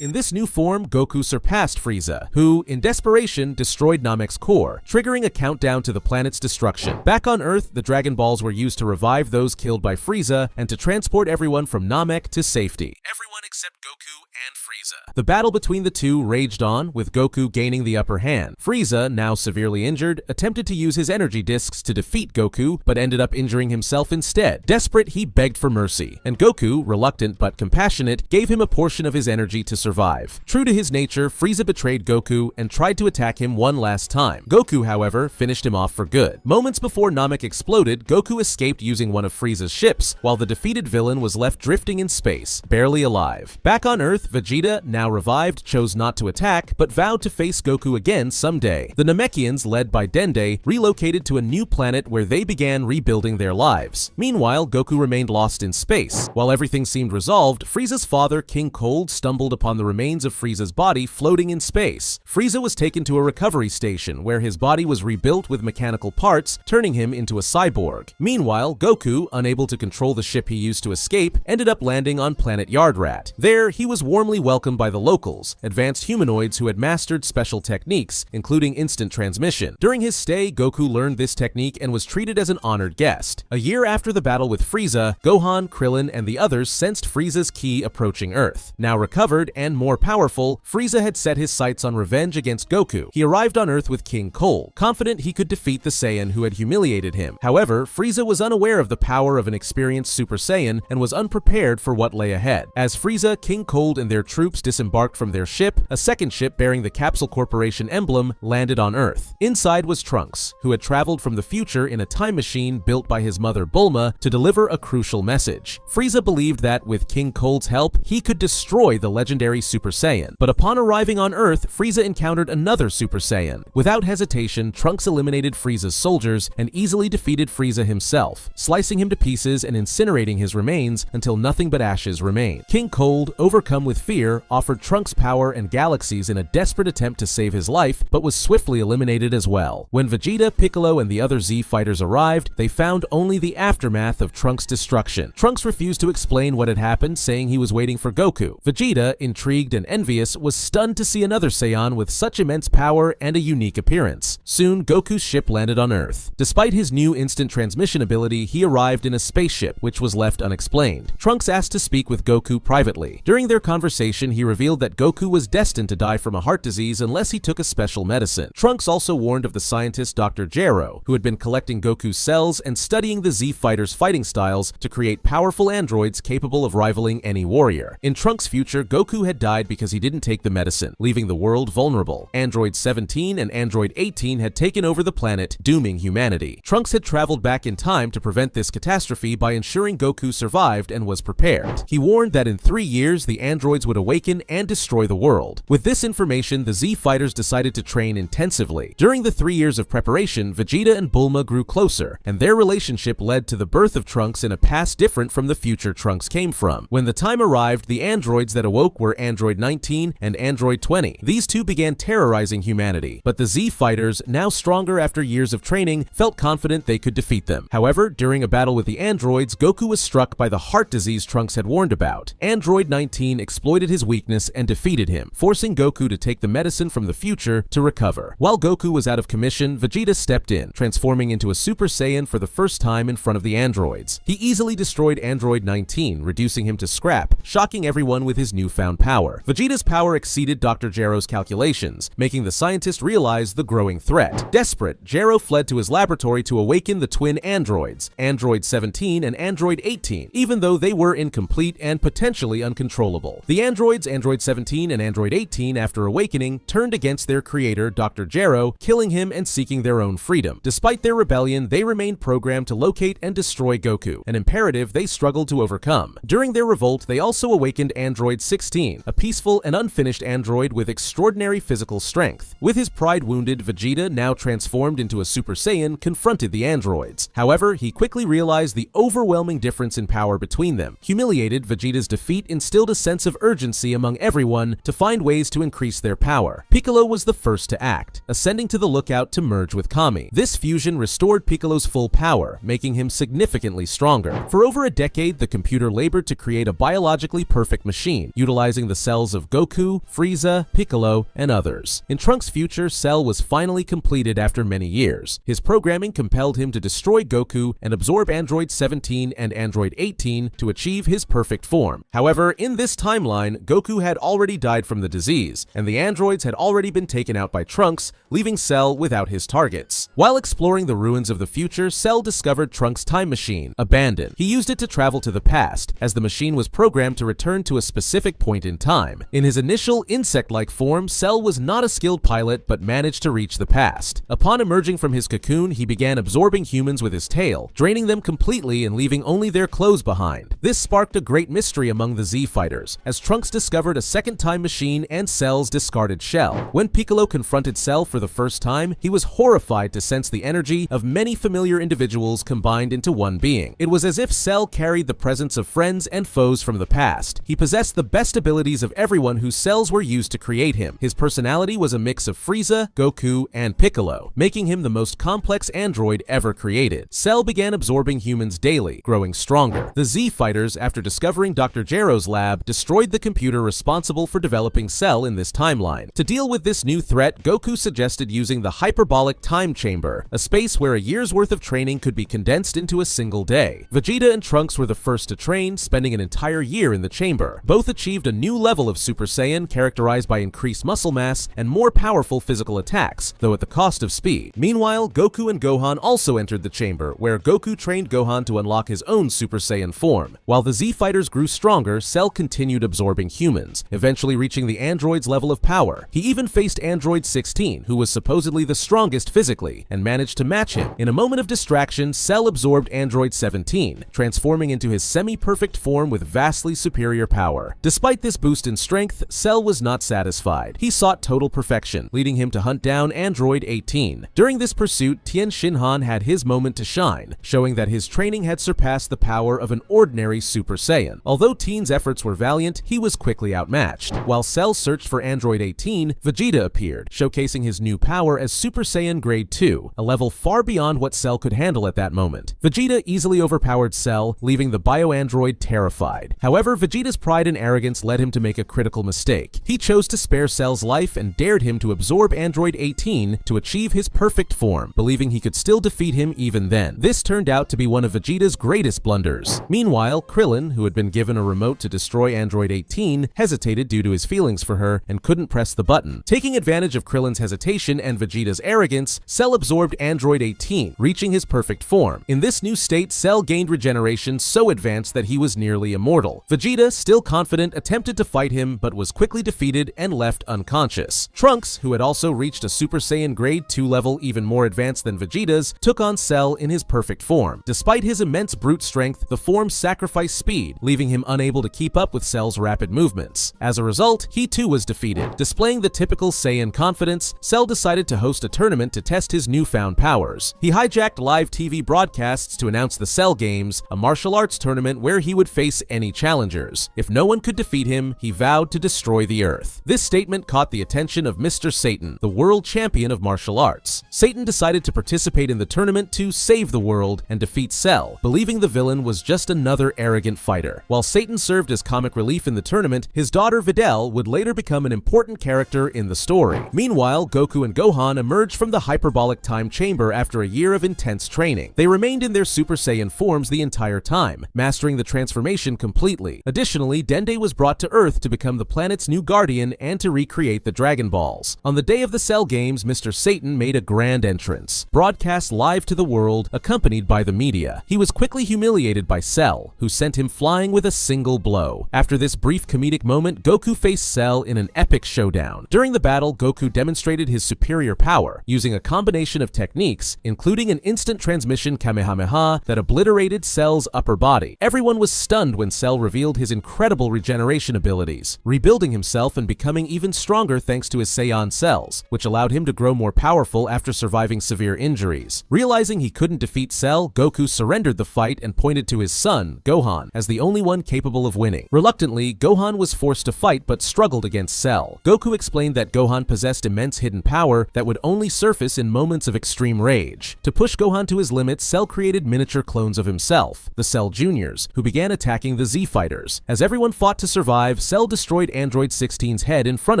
In this new form, Goku surpassed Frieza, who, in desperation, destroyed Namek's core, triggering a countdown to the planet's destruction. Back on Earth, the Dragon Balls were used to revive those killed by Frieza and to transport everyone from Namek to safety. Everyone except Goku and Frieza. The battle between the two raged on, with Goku gaining the upper hand. Frieza, now severely injured, attempted to use his energy discs to defeat Goku, but ended up injuring himself instead. Desperate, he begged for mercy, and Goku, reluctant but compassionate, gave him a portion of his energy to survive. True to his nature, Frieza betrayed Goku and tried to attack him one last time. Goku, however, finished him off for good. Moments before Namek exploded, Goku escaped using one of Frieza's ships, while the defeated villain was left drifting in space, barely alive. Back on Earth, Vegeta, now revived, chose not to attack, but vowed to face Goku again someday. The Namekians, led by Dende, relocated to a new planet where they began rebuilding their lives. Meanwhile, Goku remained lost in space. While everything seemed resolved, Frieza's father, King Cold, stumbled upon the remains of Frieza's body floating in space. Frieza was taken to a recovery station where his body was rebuilt with mechanical parts, turning him into a cyborg. Meanwhile, Goku, unable to control the ship he used to escape, ended up landing on planet Yardrat. There, he was warmly welcomed by the locals, advanced humanoids who had mastered special techniques, including instant transmission. During his stay, Goku learned this technique and was treated as an honored guest. A year after the battle with Frieza, Gohan, Krillin, and the others sensed Frieza's ki approaching Earth. Now recovered and more powerful, Frieza had set his sights on revenge against Goku. He arrived on Earth with King Cold, confident he could defeat the Saiyan who had humiliated him. However, Frieza was unaware of the power of an experienced Super Saiyan and was unprepared for what lay ahead. As Frieza, King Cold, and their troops disembarked from their ship, a second ship bearing the Capsule Corporation emblem landed on Earth. Inside was Trunks, who had traveled from the future in a time machine built by his mother Bulma to deliver a crucial message. Frieza believed that, with King Cold's help, he could destroy the legendary Super Saiyan. But upon arriving on Earth, Frieza encountered another Super Saiyan. Without hesitation, Trunks eliminated Frieza's soldiers and easily defeated Frieza himself, slicing him to pieces and incinerating his remains until nothing but ashes remained. King Cold, overcome with fear, offered Trunks power and galaxies in a desperate attempt to save his life, but was swiftly eliminated as well. When Vegeta, Piccolo, and the other Z fighters arrived, they found only the aftermath of Trunks' destruction. Trunks refused to explain what had happened, saying he was waiting for Goku. Vegeta, intrigued and envious, was stunned to see another Saiyan with such immense power and a unique appearance. Soon, Goku's ship landed on Earth. Despite his new instant transmission ability, he arrived in a spaceship, which was left unexplained. Trunks asked to speak with Goku privately. During their conversation, he revealed that Goku was destined to die from a heart disease unless he took a special medicine. Trunks also warned of the scientist Dr. Gero, who had been collecting Goku's cells and studying the Z fighters' fighting styles to create powerful androids capable of rivaling any warrior. In Trunks' future, Goku had died because he didn't take the medicine, leaving the world vulnerable. Android 17 and Android 18 had taken over the planet, dooming humanity. Trunks had traveled back in time to prevent this catastrophe by ensuring Goku survived and was prepared. He warned that in 3 years, the android androids would awaken and destroy the world. With this information, the Z fighters decided to train intensively. During the 3 years of preparation, Vegeta and Bulma grew closer, and their relationship led to the birth of Trunks in a past different from the future Trunks came from. When the time arrived, the androids that awoke were Android 19 and Android 20. These two began terrorizing humanity, but the Z fighters, now stronger after years of training, felt confident they could defeat them. However, during a battle with the androids, Goku was struck by the heart disease Trunks had warned about. Android 19 exploited his weakness and defeated him, forcing Goku to take the medicine from the future to recover. While Goku was out of commission, Vegeta stepped in, transforming into a Super Saiyan for the first time in front of the androids. He easily destroyed Android 19, reducing him to scrap, shocking everyone with his newfound power. Vegeta's power exceeded Dr. Gero's calculations, making the scientist realize the growing threat. Desperate, Gero fled to his laboratory to awaken the twin androids, Android 17 and Android 18, even though they were incomplete and potentially uncontrollable. The androids, Android 17 and Android 18, after awakening, turned against their creator, Dr. Gero, killing him and seeking their own freedom. Despite their rebellion, they remained programmed to locate and destroy Goku, an imperative they struggled to overcome. During their revolt, they also awakened Android 16, a peaceful and unfinished android with extraordinary physical strength. With his pride wounded, Vegeta, now transformed into a Super Saiyan, confronted the androids. However, he quickly realized the overwhelming difference in power between them. Humiliated, Vegeta's defeat instilled a sense of urgency among everyone to find ways to increase their power. Piccolo was the first to act, ascending to the lookout to merge with Kami. This fusion restored Piccolo's full power, making him significantly stronger. For over a decade, the computer labored to create a biologically perfect machine, utilizing the cells of Goku, Frieza, Piccolo, and others. In Trunks' future, Cell was finally completed after many years. His programming compelled him to destroy Goku and absorb Android 17 and Android 18 to achieve his perfect form. However, in this timeline, Goku had already died from the disease, and the androids had already been taken out by Trunks, leaving Cell without his targets. While exploring the ruins of the future, Cell discovered Trunks' time machine, abandoned. He used it to travel to the past, as the machine was programmed to return to a specific point in time. In his initial insect-like form, Cell was not a skilled pilot but managed to reach the past. Upon emerging from his cocoon, he began absorbing humans with his tail, draining them completely and leaving only their clothes behind. This sparked a great mystery among the Z fighters, as Trunks discovered a second time machine and Cell's discarded shell. When Piccolo confronted Cell for the first time, he was horrified to sense the energy of many familiar individuals combined into one being. It was as if Cell carried the presence of friends and foes from the past. He possessed the best abilities of everyone whose cells were used to create him. His personality was a mix of Frieza, Goku, and Piccolo, making him the most complex android ever created. Cell began absorbing humans daily, growing stronger. The Z fighters, after discovering Dr. Gero's lab, destroyed the computer responsible for developing Cell in this timeline. To deal with this new threat, Goku suggested using the hyperbolic time chamber, a space where a year's worth of training could be condensed into a single day. Vegeta and Trunks were the first to train, spending an entire year in the chamber. Both achieved a new level of Super Saiyan characterized by increased muscle mass and more powerful physical attacks, though at the cost of speed. Meanwhile, Goku and Gohan also entered the chamber, where Goku trained Gohan to unlock his own Super Saiyan form. While the Z fighters grew stronger, Cell continued absorbing humans, eventually reaching the android's level of power. He even faced Android 16, who was supposedly the strongest physically, and managed to match him. In a moment of distraction, Cell absorbed Android 17, transforming into his semi-perfect form with vastly superior power. Despite this boost in strength, Cell was not satisfied. He sought total perfection, leading him to hunt down Android 18. During this pursuit, Tien Shinhan had his moment to shine, showing that his training had surpassed the power of an ordinary Super Saiyan. Although Tien's efforts were valiant, he was quickly outmatched. While Cell searched for Android 18, Vegeta appeared, showcasing his new power as Super Saiyan Grade 2, a level far beyond what Cell could handle at that moment. Vegeta easily overpowered Cell, leaving the bio-android terrified. However, Vegeta's pride and arrogance led him to make a critical mistake. He chose to spare Cell's life and dared him to absorb Android 18 to achieve his perfect form, believing he could still defeat him even then. This turned out to be one of Vegeta's greatest blunders. Meanwhile, Krillin, who had been given a remote to destroy Android 18, hesitated due to his feelings for her and couldn't press the button. Taking advantage of Krillin's hesitation and Vegeta's arrogance, Cell absorbed Android 18, reaching his perfect form. In this new state, Cell gained regeneration so advanced that he was nearly immortal. Vegeta, still confident, attempted to fight him but was quickly defeated and left unconscious. Trunks, who had also reached a Super Saiyan Grade 2 level even more advanced than Vegeta's, took on Cell in his perfect form. Despite his immense brute strength, the form sacrificed speed, leaving him unable to keep up with Cell's rapid movements. As a result, he too was defeated. Displaying the typical Saiyan confidence, Cell decided to host a tournament to test his newfound powers. He hijacked live TV broadcasts to announce the Cell Games, a martial arts tournament where he would face any challengers. If no one could defeat him, he vowed to destroy the Earth. This statement caught the attention of Mr. Satan, the world champion of martial arts. Satan decided to participate in the tournament to save the world and defeat Cell, believing the villain was just another arrogant fighter. While Satan served as comic relief in the tournament, his daughter Videl would later become an important character in the story. Meanwhile, Goku and Gohan emerged from the hyperbolic time chamber after a year of intense training. They remained in their Super Saiyan forms the entire time, mastering the transformation completely. Additionally, Dende was brought to Earth to become the planet's new guardian and to recreate the Dragon Balls. On the day of the Cell Games, Mr. Satan made a grand entrance, broadcast live to the world, accompanied by the media. He was quickly humiliated by Cell, who sent him flying with a single blow. After this brief comedic moment, Goku faced Cell in an epic showdown. During the battle, Goku demonstrated his superior power, using a combination of techniques, including an instant transmission Kamehameha that obliterated Cell's upper body. Everyone was stunned when Cell revealed his incredible regeneration abilities, rebuilding himself and becoming even stronger thanks to his Saiyan cells, which allowed him to grow more powerful after surviving severe injuries. Realizing he couldn't defeat Cell, Goku surrendered the fight and pointed to his son, Gohan, as the only one capable of winning. Reluctantly, Gohan was forced to fight but struggled against Cell. Goku explained that Gohan possessed immense hidden power that would only surface in moments of extreme rage. To push Gohan to his limits, Cell created miniature clones of himself, the Cell Juniors, who began attacking the Z-Fighters. As everyone fought to survive, Cell destroyed Android 16's head in front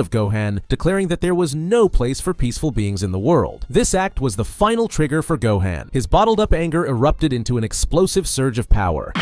of Gohan, declaring that there was no place for peaceful beings in the world. This act was the final trigger for Gohan. His bottled-up anger erupted into an explosive surge of power.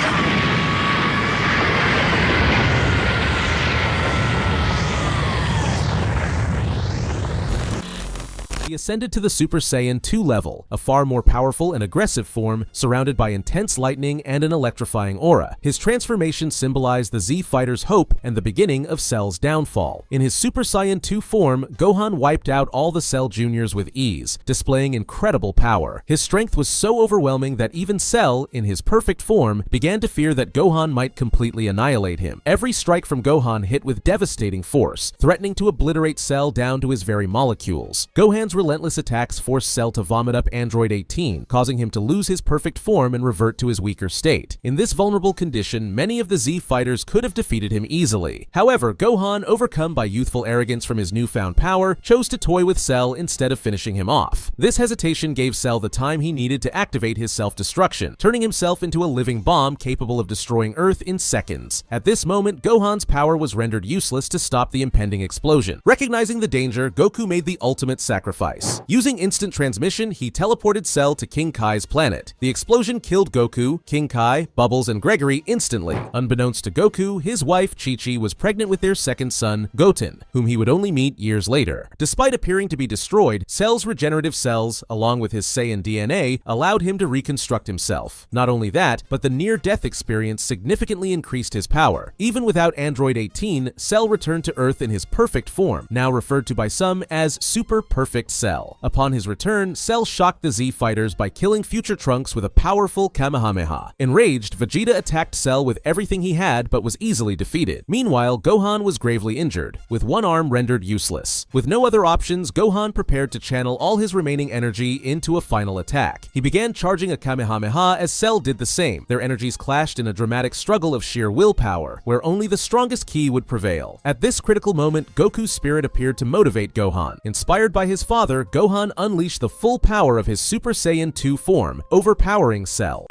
He ascended to the Super Saiyan 2 level, a far more powerful and aggressive form surrounded by intense lightning and an electrifying aura. His transformation symbolized the Z-Fighter's hope and the beginning of Cell's downfall. In his Super Saiyan 2 form, Gohan wiped out all the Cell Juniors with ease, displaying incredible power. His strength was so overwhelming that even Cell, in his perfect form, began to fear that Gohan might completely annihilate him. Every strike from Gohan hit with devastating force, threatening to obliterate Cell down to his very molecules. Gohan's relentless attacks forced Cell to vomit up Android 18, causing him to lose his perfect form and revert to his weaker state. In this vulnerable condition, many of the Z-Fighters could have defeated him easily. However, Gohan, overcome by youthful arrogance from his newfound power, chose to toy with Cell instead of finishing him off. This hesitation gave Cell the time he needed to activate his self-destruction, turning himself into a living bomb capable of destroying Earth in seconds. At this moment, Gohan's power was rendered useless to stop the impending explosion. Recognizing the danger, Goku made the ultimate sacrifice. Using instant transmission, he teleported Cell to King Kai's planet. The explosion killed Goku, King Kai, Bubbles, and Gregory instantly. Unbeknownst to Goku, his wife, Chi-Chi, was pregnant with their second son, Goten, whom he would only meet years later. Despite appearing to be destroyed, Cell's regenerative cells, along with his Saiyan DNA, allowed him to reconstruct himself. Not only that, but the near-death experience significantly increased his power. Even without Android 18, Cell returned to Earth in his perfect form, now referred to by some as Super Perfect Cell. Upon his return, Cell shocked the Z-Fighters by killing future Trunks with a powerful Kamehameha. Enraged, Vegeta attacked Cell with everything he had but was easily defeated. Meanwhile, Gohan was gravely injured, with one arm rendered useless. With no other options, Gohan prepared to channel all his remaining energy into a final attack. He began charging a Kamehameha as Cell did the same. Their energies clashed in a dramatic struggle of sheer willpower, where only the strongest ki would prevail. At this critical moment, Goku's spirit appeared to motivate Gohan. Inspired by his father, Gohan unleashed the full power of his Super Saiyan 2 form, overpowering Cell.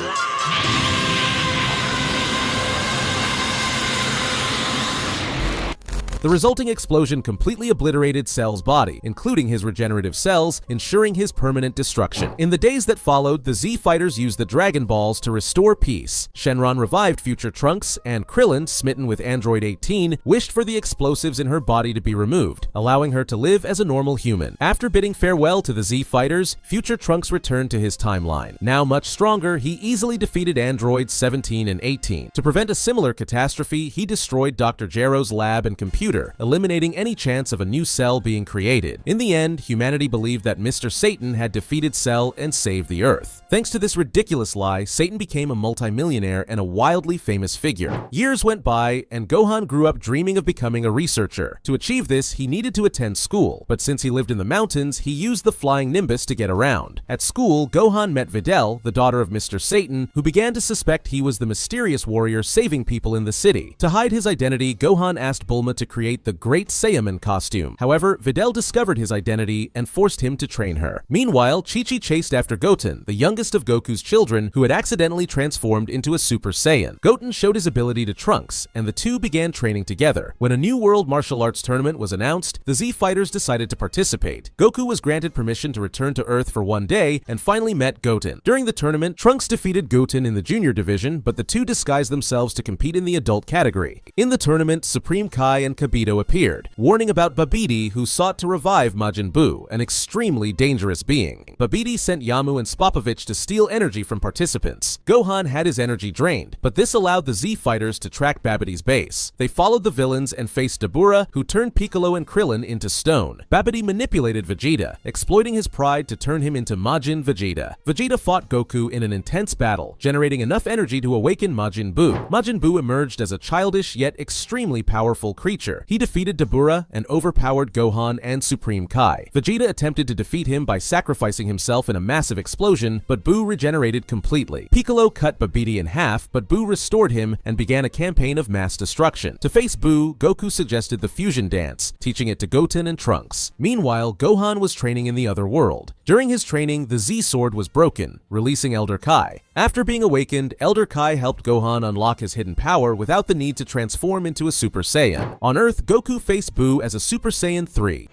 The resulting explosion completely obliterated Cell's body, including his regenerative cells, ensuring his permanent destruction. In the days that followed, the Z-Fighters used the Dragon Balls to restore peace. Shenron revived future Trunks, and Krillin, smitten with Android 18, wished for the explosives in her body to be removed, allowing her to live as a normal human. After bidding farewell to the Z-Fighters, future Trunks returned to his timeline. Now much stronger, he easily defeated Androids 17 and 18. To prevent a similar catastrophe, he destroyed Dr. Gero's lab and computer computer, eliminating any chance of a new Cell being created. In the end, humanity believed that Mr. Satan had defeated Cell and saved the Earth. Thanks to this ridiculous lie, Satan became a multimillionaire and a wildly famous figure. Years went by, and Gohan grew up dreaming of becoming a researcher. To achieve this, he needed to attend school, but since he lived in the mountains, he used the flying Nimbus to get around. At school, Gohan met Videl, the daughter of Mr. Satan, who began to suspect he was the mysterious warrior saving people in the city. To hide his identity, Gohan asked Bulma to create the Great Saiyaman costume. However, Videl discovered his identity and forced him to train her. Meanwhile, Chi-Chi chased after Goten, the youngest of Goku's children, who had accidentally transformed into a Super Saiyan. Goten showed his ability to Trunks, and the two began training together. When a new World Martial Arts tournament was announced, the Z Fighters decided to participate. Goku was granted permission to return to Earth for one day and finally met Goten. During the tournament, Trunks defeated Goten in the junior division, but the two disguised themselves to compete in the adult category. In the tournament, Supreme Kai and Kibito appeared, warning about Babidi, who sought to revive Majin Buu, an extremely dangerous being. Babidi sent Yamu and Spopovich to steal energy from participants. Gohan had his energy drained, but this allowed the Z Fighters to track Babidi's base. They followed the villains and faced Dabura, who turned Piccolo and Krillin into stone. Babidi manipulated Vegeta, exploiting his pride to turn him into Majin Vegeta. Vegeta fought Goku in an intense battle, generating enough energy to awaken Majin Buu. Majin Buu emerged as a childish yet extremely powerful creature. He defeated Dabura and overpowered Gohan and Supreme Kai. Vegeta attempted to defeat him by sacrificing himself in a massive explosion, but Buu regenerated completely. Piccolo cut Babidi in half, but Buu restored him and began a campaign of mass destruction. To face Buu, Goku suggested the fusion dance, teaching it to Goten and Trunks. Meanwhile, Gohan was training in the other world. During his training, the Z-Sword was broken, releasing Elder Kai. After being awakened, Elder Kai helped Gohan unlock his hidden power without the need to transform into a Super Saiyan. On Earth, Goku faced Buu as a Super Saiyan 3.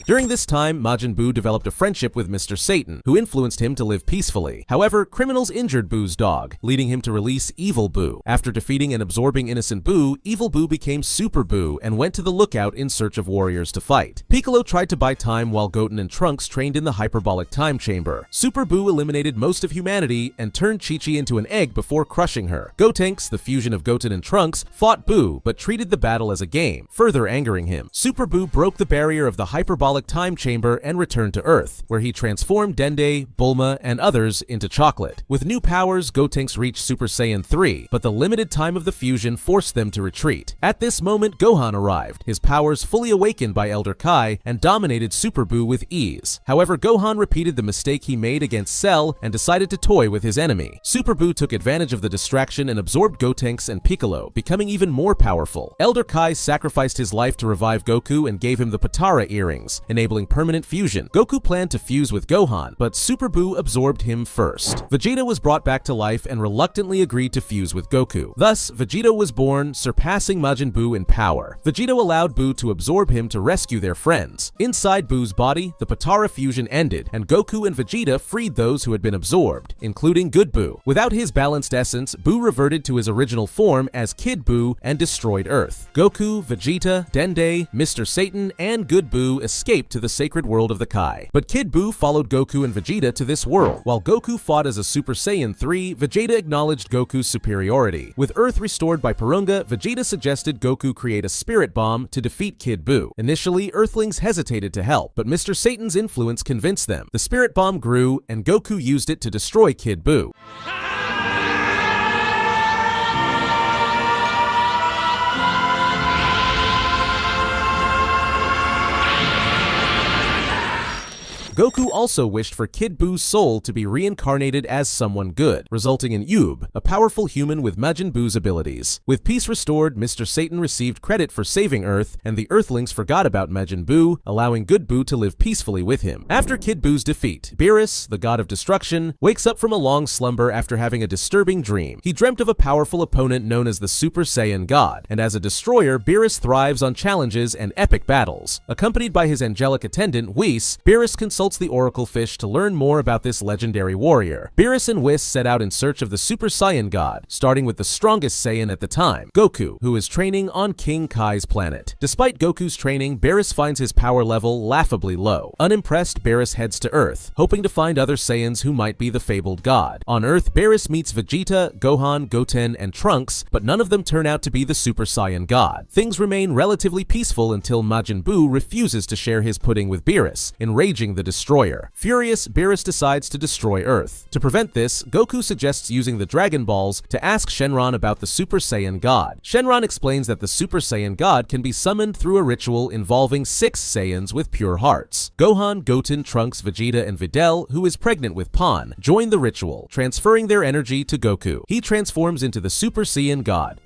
During this time, Majin Buu developed a friendship with Mr. Satan, who influenced him to live peacefully. However, criminals injured Buu's dog, leading him to release Evil Buu. After defeating and absorbing innocent Buu, Evil Buu became Super Buu and went to the lookout in search of warriors to fight. Piccolo tried to buy time while Goten and Trunks trained in the hyperbolic time chamber. Super Buu eliminated most of humanity and turned Chi-Chi into an egg before crushing her. Gotenks, the fusion of Goten and Trunks, fought Buu but treated the battle as a game, further angering him. Super Buu broke the barrier of the hyperbolic time chamber and returned to Earth, where he transformed Dende, Bulma, and others into chocolate. With new powers, Gotenks reached Super Saiyan 3, but the limited time of the fusion forced them to retreat. At this moment, Gohan arrived, his powers fully awakened by Elder Kai, and dominated Super Buu with ease. However, Gohan repeated the mistake he made against Cell and decided to toy with his enemy. Super Buu took advantage of the distraction and absorbed Gotenks and Piccolo, becoming even more powerful. Elder Kai sacrificed his life to revive Goku and gave him the Patara earrings, enabling permanent fusion. Goku planned to fuse with Gohan, but Super Buu absorbed him first. Vegeta was brought back to life and reluctantly agreed to fuse with Goku. Thus, Vegeta was born, surpassing Majin Buu in power. Vegeta allowed Buu to absorb him to rescue their friends. Inside Buu's body, the Patara fusion ended, and Goku and Vegeta freed those who had been absorbed, including Good Buu. Without his balanced essence, Buu reverted to his original form as Kid Buu and destroyed Earth. Goku, Vegeta, Dende, Mr. Satan, and Good Buu escaped to the sacred world of the Kai. But Kid Buu followed Goku and Vegeta to this world. While Goku fought as a Super Saiyan 3, Vegeta acknowledged Goku's superiority. With Earth restored by Porunga, Vegeta suggested Goku create a spirit bomb to defeat Kid Buu. Initially, Earthlings hesitated to help, but Mr. Satan's influence convinced them. The spirit bomb grew, and Goku used it to destroy Kid Buu. Goku also wished for Kid Buu's soul to be reincarnated as someone good, resulting in Yub, a powerful human with Majin Buu's abilities. With peace restored, Mr. Satan received credit for saving Earth, and the Earthlings forgot about Majin Buu, allowing Good Buu to live peacefully with him. After Kid Buu's defeat, Beerus, the god of destruction, wakes up from a long slumber after having a disturbing dream. He dreamt of a powerful opponent known as the Super Saiyan God, and as a destroyer, Beerus thrives on challenges and epic battles. Accompanied by his angelic attendant, Whis, Beerus consults consults the Oracle Fish to learn more about this legendary warrior. Beerus and Whis set out in search of the Super Saiyan God, starting with the strongest Saiyan at the time, Goku, who is training on King Kai's planet. Despite Goku's training, Beerus finds his power level laughably low. Unimpressed, Beerus heads to Earth, hoping to find other Saiyans who might be the fabled god. On Earth, Beerus meets Vegeta, Gohan, Goten, and Trunks, but none of them turn out to be the Super Saiyan God. Things remain relatively peaceful until Majin Buu refuses to share his pudding with Beerus, enraging the Destroyer. Furious, Beerus decides to destroy Earth. To prevent this, Goku suggests using the Dragon Balls to ask Shenron about the Super Saiyan God. Shenron explains that the Super Saiyan God can be summoned through a ritual involving 6 Saiyans with pure hearts. Gohan, Goten, Trunks, Vegeta, and Videl, who is pregnant with Pan, join the ritual, transferring their energy to Goku. He transforms into the Super Saiyan God.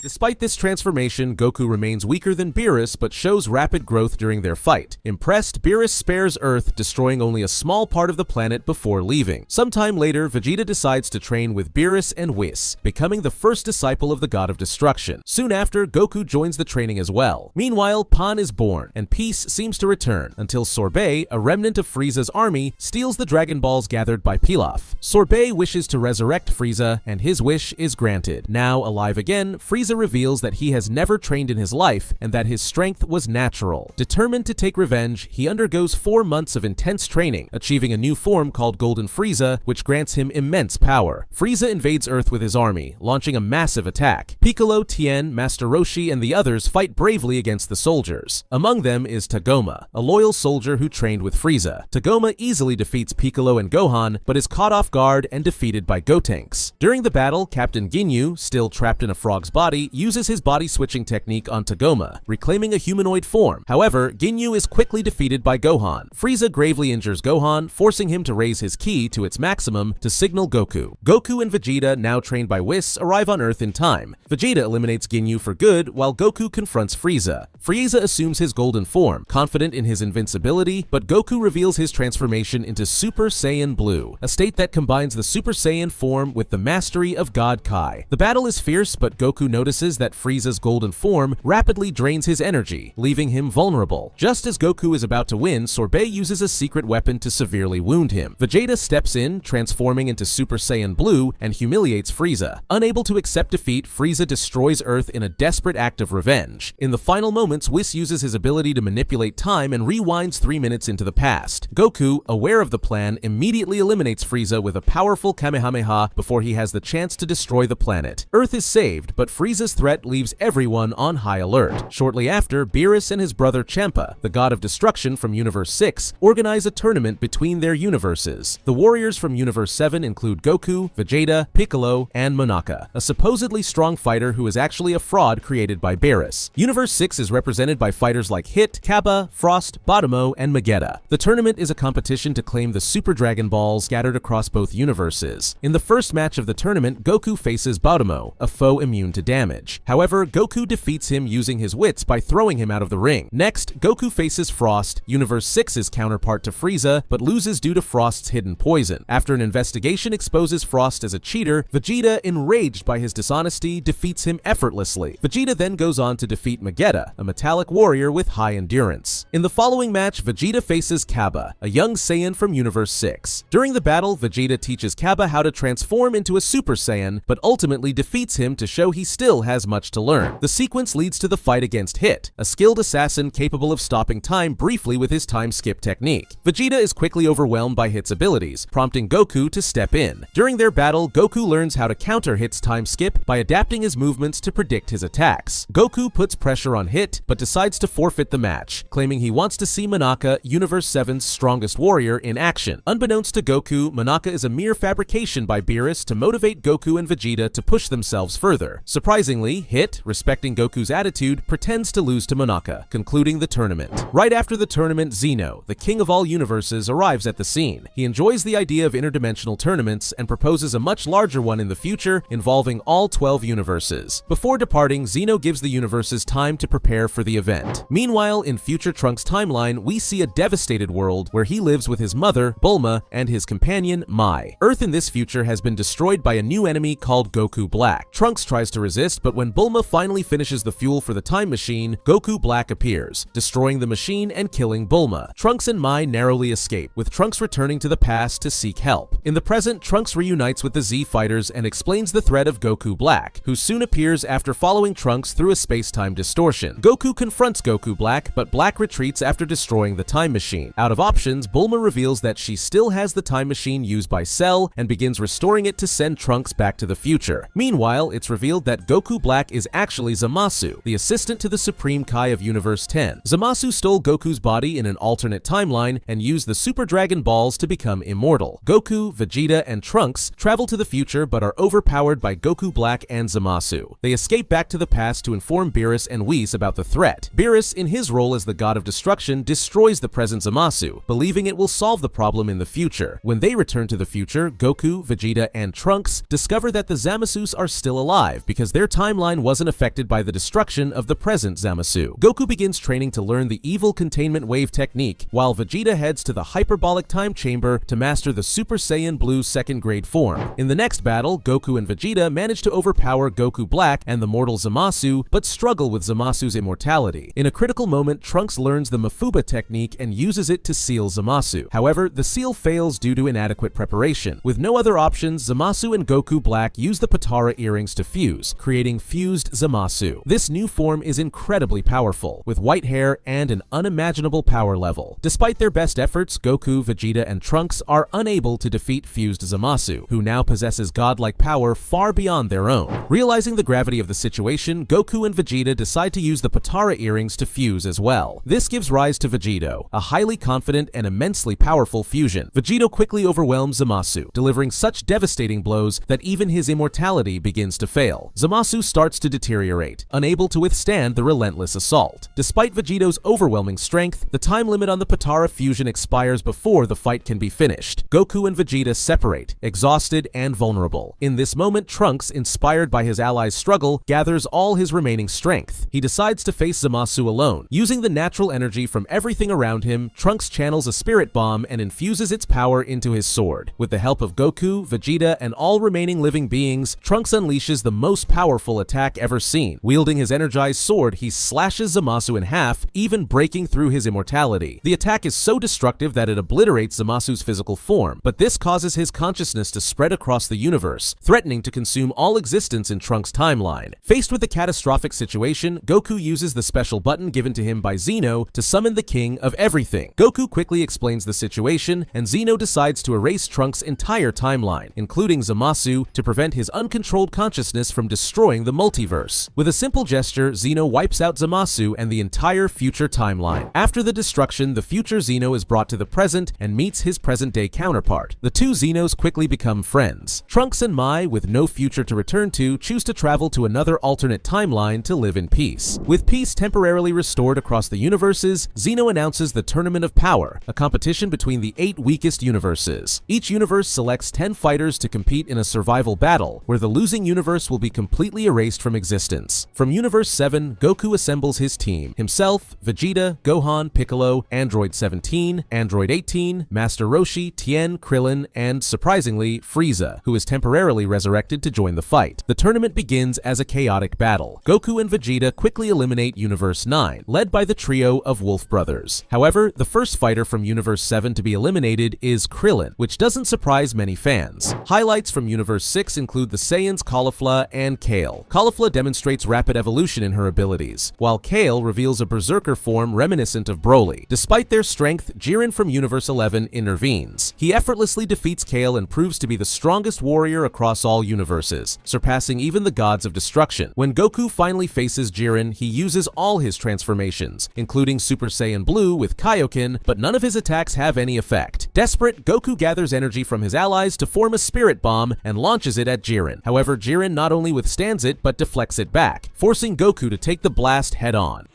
Despite this transformation, Goku remains weaker than Beerus but shows rapid growth during their fight. Impressed, Beerus spares Earth, destroying only a small part of the planet before leaving. Sometime later, Vegeta decides to train with Beerus and Whis, becoming the first disciple of the God of Destruction. Soon after, Goku joins the training as well. Meanwhile, Pan is born, and peace seems to return, until Sorbet, a remnant of Frieza's army, steals the Dragon Balls gathered by Pilaf. Sorbet wishes to resurrect Frieza, and his wish is granted. Now alive again, Frieza reveals that he has never trained in his life and that his strength was natural. Determined to take revenge, he undergoes 4 months of intense training, achieving a new form called Golden Frieza, which grants him immense power. Frieza invades Earth with his army, launching a massive attack. Piccolo, Tien, Master Roshi, and the others fight bravely against the soldiers. Among them is Tagoma, a loyal soldier who trained with Frieza. Tagoma easily defeats Piccolo and Gohan, but is caught off guard and defeated by Gotenks. During the battle, Captain Ginyu, still trapped in a frog's body, uses his body switching technique on Tagoma, reclaiming a humanoid form. However, Ginyu is quickly defeated by Gohan. Frieza gravely injures Gohan, forcing him to raise his ki to its maximum to signal Goku. Goku and Vegeta, now trained by Whis, arrive on Earth in time. Vegeta eliminates Ginyu for good, while Goku confronts Frieza. Frieza assumes his golden form, confident in his invincibility, but Goku reveals his transformation into Super Saiyan Blue, a state that combines the Super Saiyan form with the mastery of God Kai. The battle is fierce, but Goku notices that Frieza's golden form rapidly drains his energy, leaving him vulnerable. Just as Goku is about to win, Sorbet uses a secret weapon to severely wound him. Vegeta steps in, transforming into Super Saiyan Blue, and humiliates Frieza. Unable to accept defeat, Frieza destroys Earth in a desperate act of revenge. In the final moments, Whis uses his ability to manipulate time and rewinds 3 minutes into the past. Goku, aware of the plan, immediately eliminates Frieza with a powerful Kamehameha before he has the chance to destroy the planet. Earth is saved, but Frieza's threat leaves everyone on high alert. Shortly after, Beerus and his brother Champa, the God of Destruction from Universe 6, organize a tournament between their universes. The warriors from Universe 7 include Goku, Vegeta, Piccolo, and Monaka, a supposedly strong fighter who is actually a fraud created by Beerus. Universe 6 is represented by fighters like Hit, Cabba, Frost, Batomo, and Magetta. The tournament is a competition to claim the Super Dragon Balls scattered across both universes. In the first match of the tournament, Goku faces Batomo, a foe immune to damage. However, Goku defeats him using his wits by throwing him out of the ring. Next, Goku faces Frost, Universe 6's counterpart to Frieza, but loses due to Frost's hidden poison. After an investigation exposes Frost as a cheater, Vegeta, enraged by his dishonesty, defeats him effortlessly. Vegeta then goes on to defeat Magetta, a metallic warrior with high endurance. In the following match, Vegeta faces Cabba, a young Saiyan from Universe 6. During the battle, Vegeta teaches Cabba how to transform into a Super Saiyan, but ultimately defeats him to show he still has much to learn. The sequence leads to the fight against Hit, a skilled assassin capable of stopping time briefly with his time skip technique. Vegeta is quickly overwhelmed by Hit's abilities, prompting Goku to step in. During their battle, Goku learns how to counter Hit's time skip by adapting his movements to predict his attacks. Goku puts pressure on Hit, but decides to forfeit the match, claiming he wants to see Monaka, Universe 7's strongest warrior, in action. Unbeknownst to Goku, Monaka is a mere fabrication by Beerus to motivate Goku and Vegeta to push themselves further. Surprisingly, Hit, respecting Goku's attitude, pretends to lose to Monaka, concluding the tournament. Right after the tournament, Zeno, the king of all universes, arrives at the scene. He enjoys the idea of interdimensional tournaments and proposes a much larger one in the future involving all 12 universes. Before departing, Zeno gives the universes time to prepare for the event. Meanwhile, in future Trunks Trunks' timeline, we see a devastated world where he lives with his mother, Bulma, and his companion, Mai. Earth in this future has been destroyed by a new enemy called Goku Black. Trunks tries to resist, but when Bulma finally finishes the fuel for the time machine, Goku Black appears, destroying the machine and killing Bulma. Trunks and Mai narrowly escape, with Trunks returning to the past to seek help. In the present, Trunks reunites with the Z Fighters and explains the threat of Goku Black, who soon appears after following Trunks through a space-time distortion. Goku confronts Goku Black, but Black retreats after destroying the time machine. Out of options, Bulma reveals that she still has the time machine used by Cell and begins restoring it to send Trunks back to the future. Meanwhile, it's revealed that Goku Black is actually Zamasu, the assistant to the Supreme Kai of Universe 10. Zamasu stole Goku's body in an alternate timeline and used the Super Dragon Balls to become immortal. Goku, Vegeta, and Trunks travel to the future but are overpowered by Goku Black and Zamasu. They escape back to the past to inform Beerus and Whis about the threat. Beerus, in his role as the god of destruction, destroys the present Zamasu, believing it will solve the problem in the future. When they return to the future, Goku, Vegeta, and Trunks discover that the Zamasus are still alive because their timeline wasn't affected by the destruction of the present Zamasu. Goku begins training to learn the evil containment wave technique, while Vegeta heads to the hyperbolic time chamber to master the Super Saiyan Blue second grade form. In the next battle, Goku and Vegeta manage to overpower Goku Black and the mortal Zamasu, but struggle with Zamasu's immortality. In a critical moment, Trunks learns the Mafuba technique and uses it to seal Zamasu. However, the seal fails due to inadequate preparation. With no other options, Zamasu and Goku Black use the Potara earrings to fuse, creating fused Zamasu. This new form is incredibly powerful, with white hair and an unimaginable power level. Despite their best efforts, Goku, Vegeta, and Trunks are unable to defeat fused Zamasu, who now possesses godlike power far beyond their own. Realizing the gravity of the situation, Goku and Vegeta decide to use the Potara earrings to fuse as well. This gives rise to Vegito, a highly confident and immensely powerful fusion. Vegito quickly overwhelms Zamasu, delivering such devastating blows that even his immortality begins to fail. Zamasu starts to deteriorate, unable to withstand the relentless assault. Despite Vegito's overwhelming strength, the time limit on the Potara fusion expires before the fight can be finished. Goku and Vegeta separate, exhausted and vulnerable. In this moment, Trunks, inspired by his allies' struggle, gathers all his remaining strength. He decides to face Zamasu alone. Using the natural energy from everything around him, Trunks channels a spirit bomb and infuses its power into his sword. With the help of Goku, Vegeta, and all remaining living beings, Trunks unleashes the most powerful attack ever seen. Wielding his energized sword, he slashes Zamasu in half, even breaking through his immortality. The attack is so destructive that it obliterates Zamasu's physical form, but this causes his consciousness to spread across the universe, threatening to consume all existence in Trunks' timeline. Faced with the catastrophic situation, Goku uses the special button given to him by Zeno to summon the King of Everything. Goku quickly explains the situation, and Zeno decides to erase Trunks' entire timeline, including Zamasu, to prevent his uncontrolled consciousness from destroying the multiverse. With a simple gesture, Zeno wipes out Zamasu and the entire future timeline. After the destruction, the future Zeno is brought to the present and meets his present-day counterpart. The two Zenos quickly become friends. Trunks and Mai, with no future to return to, choose to travel to another alternate timeline to live in peace. With peace temporarily restored across the universes, Zeno announces the Tournament of Power, a competition between the 8 weakest universes. Each universe selects 10 fighters to compete in a survival battle, where the losing universe will be completely erased from existence. From Universe 7, Goku assembles his team: himself, Vegeta, Gohan, Piccolo, Android 17, Android 18, Master Roshi, Tien, Krillin, and, surprisingly, Frieza, who is temporarily resurrected to join the fight. The tournament begins as a chaotic battle. Goku and Vegeta quickly eliminate Universe 9, led by the trio of Wolf Brothers. However, the first fighter from Universe 7 to be eliminated is Krillin, which doesn't surprise many fans. Highlights from Universe 6 include the Saiyans Caulifla and Kale. Caulifla demonstrates rapid evolution in her abilities, while Kale reveals a berserker form reminiscent of Broly. Despite their strength, Jiren from Universe 11 intervenes. He effortlessly defeats Kale and proves to be the strongest warrior across all universes, surpassing even the gods of destruction. When Goku finally faces Jiren, he uses all his transformations, including Super Saiyan Blue with Kaioken, but none of his attacks have any effect. Desperate, Goku gathers energy from his allies to form a spirit bomb and launches it at Jiren. However, Jiren not only withstands it, but deflects it back, forcing Goku to take the blast head-on.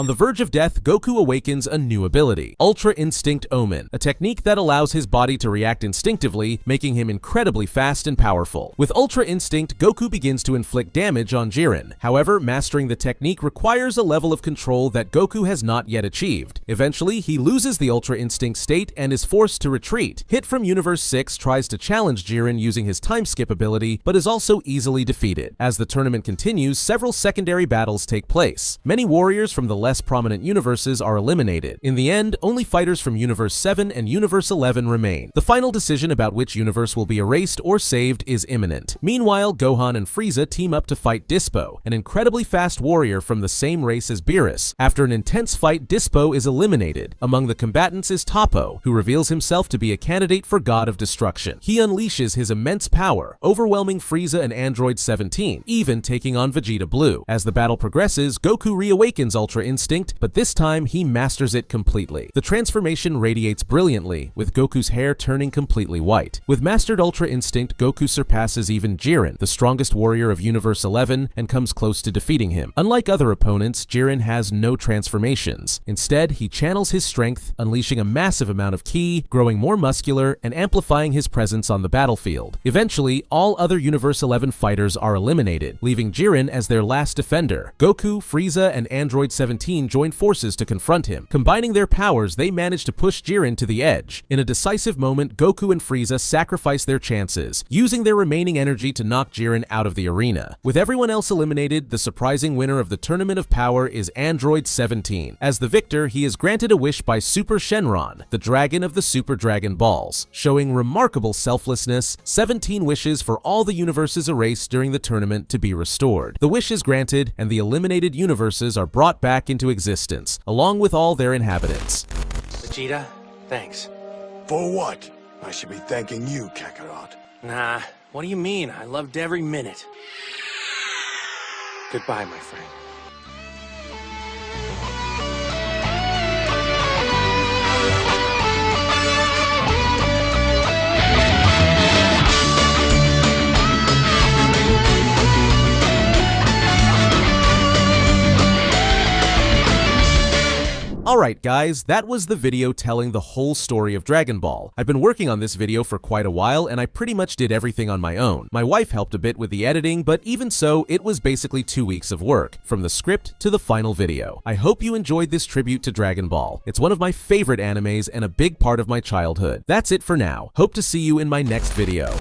On the verge of death, Goku awakens a new ability, Ultra Instinct Omen, a technique that allows his body to react instinctively, making him incredibly fast and powerful. With Ultra Instinct, Goku begins to inflict damage on Jiren. However, mastering the technique requires a level of control that Goku has not yet achieved. Eventually, he loses the Ultra Instinct state and is forced to retreat. Hit from Universe 6 tries to challenge Jiren using his time skip ability, but is also easily defeated. As the tournament continues, several secondary battles take place. Many warriors from the less prominent universes are eliminated. In the end, only fighters from Universe 7 and Universe 11 remain. The final decision about which universe will be erased or saved is imminent. Meanwhile, Gohan and Frieza team up to fight Dispo, an incredibly fast warrior from the same race as Beerus. After an intense fight, Dispo is eliminated. Among the combatants is Toppo, who reveals himself to be a candidate for God of Destruction. He unleashes his immense power, overwhelming Frieza and Android 17, even taking on Vegeta Blue. As the battle progresses, Goku reawakens Ultra Instinct, but this time he masters it completely. The transformation radiates brilliantly, with Goku's hair turning completely white. With mastered Ultra Instinct, Goku surpasses even Jiren, the strongest warrior of Universe 11, and comes close to defeating him. Unlike other opponents, Jiren has no transformations. Instead, he channels his strength, unleashing a massive amount of ki, growing more muscular, and amplifying his presence on the battlefield. Eventually, all other Universe 11 fighters are eliminated, leaving Jiren as their last defender. Goku, Frieza, and Android 17 join forces to confront him. Combining their powers, they manage to push Jiren to the edge. In a decisive moment, Goku and Frieza sacrifice their chances, using their remaining energy to knock Jiren out of the arena. With everyone else eliminated, the surprising winner of the Tournament of Power is Android 17. As the victor, he is granted a wish by Super Shenron, the dragon of the Super Dragon Balls. Showing remarkable selflessness, 17 wishes for all the universes erased during the tournament to be restored. The wish is granted, and the eliminated universes are brought back into existence, along with all their inhabitants. Vegeta, thanks. For what? I should be thanking you, Kakarot. Nah, what do you mean? I loved every minute. Goodbye, my friend. Alright guys, that was the video telling the whole story of Dragon Ball. I've been working on this video for quite a while and I pretty much did everything on my own. My wife helped a bit with the editing, but even so, it was basically 2 weeks of work, from the script to the final video. I hope you enjoyed this tribute to Dragon Ball. It's one of my favorite animes and a big part of my childhood. That's it for now. Hope to see you in my next video.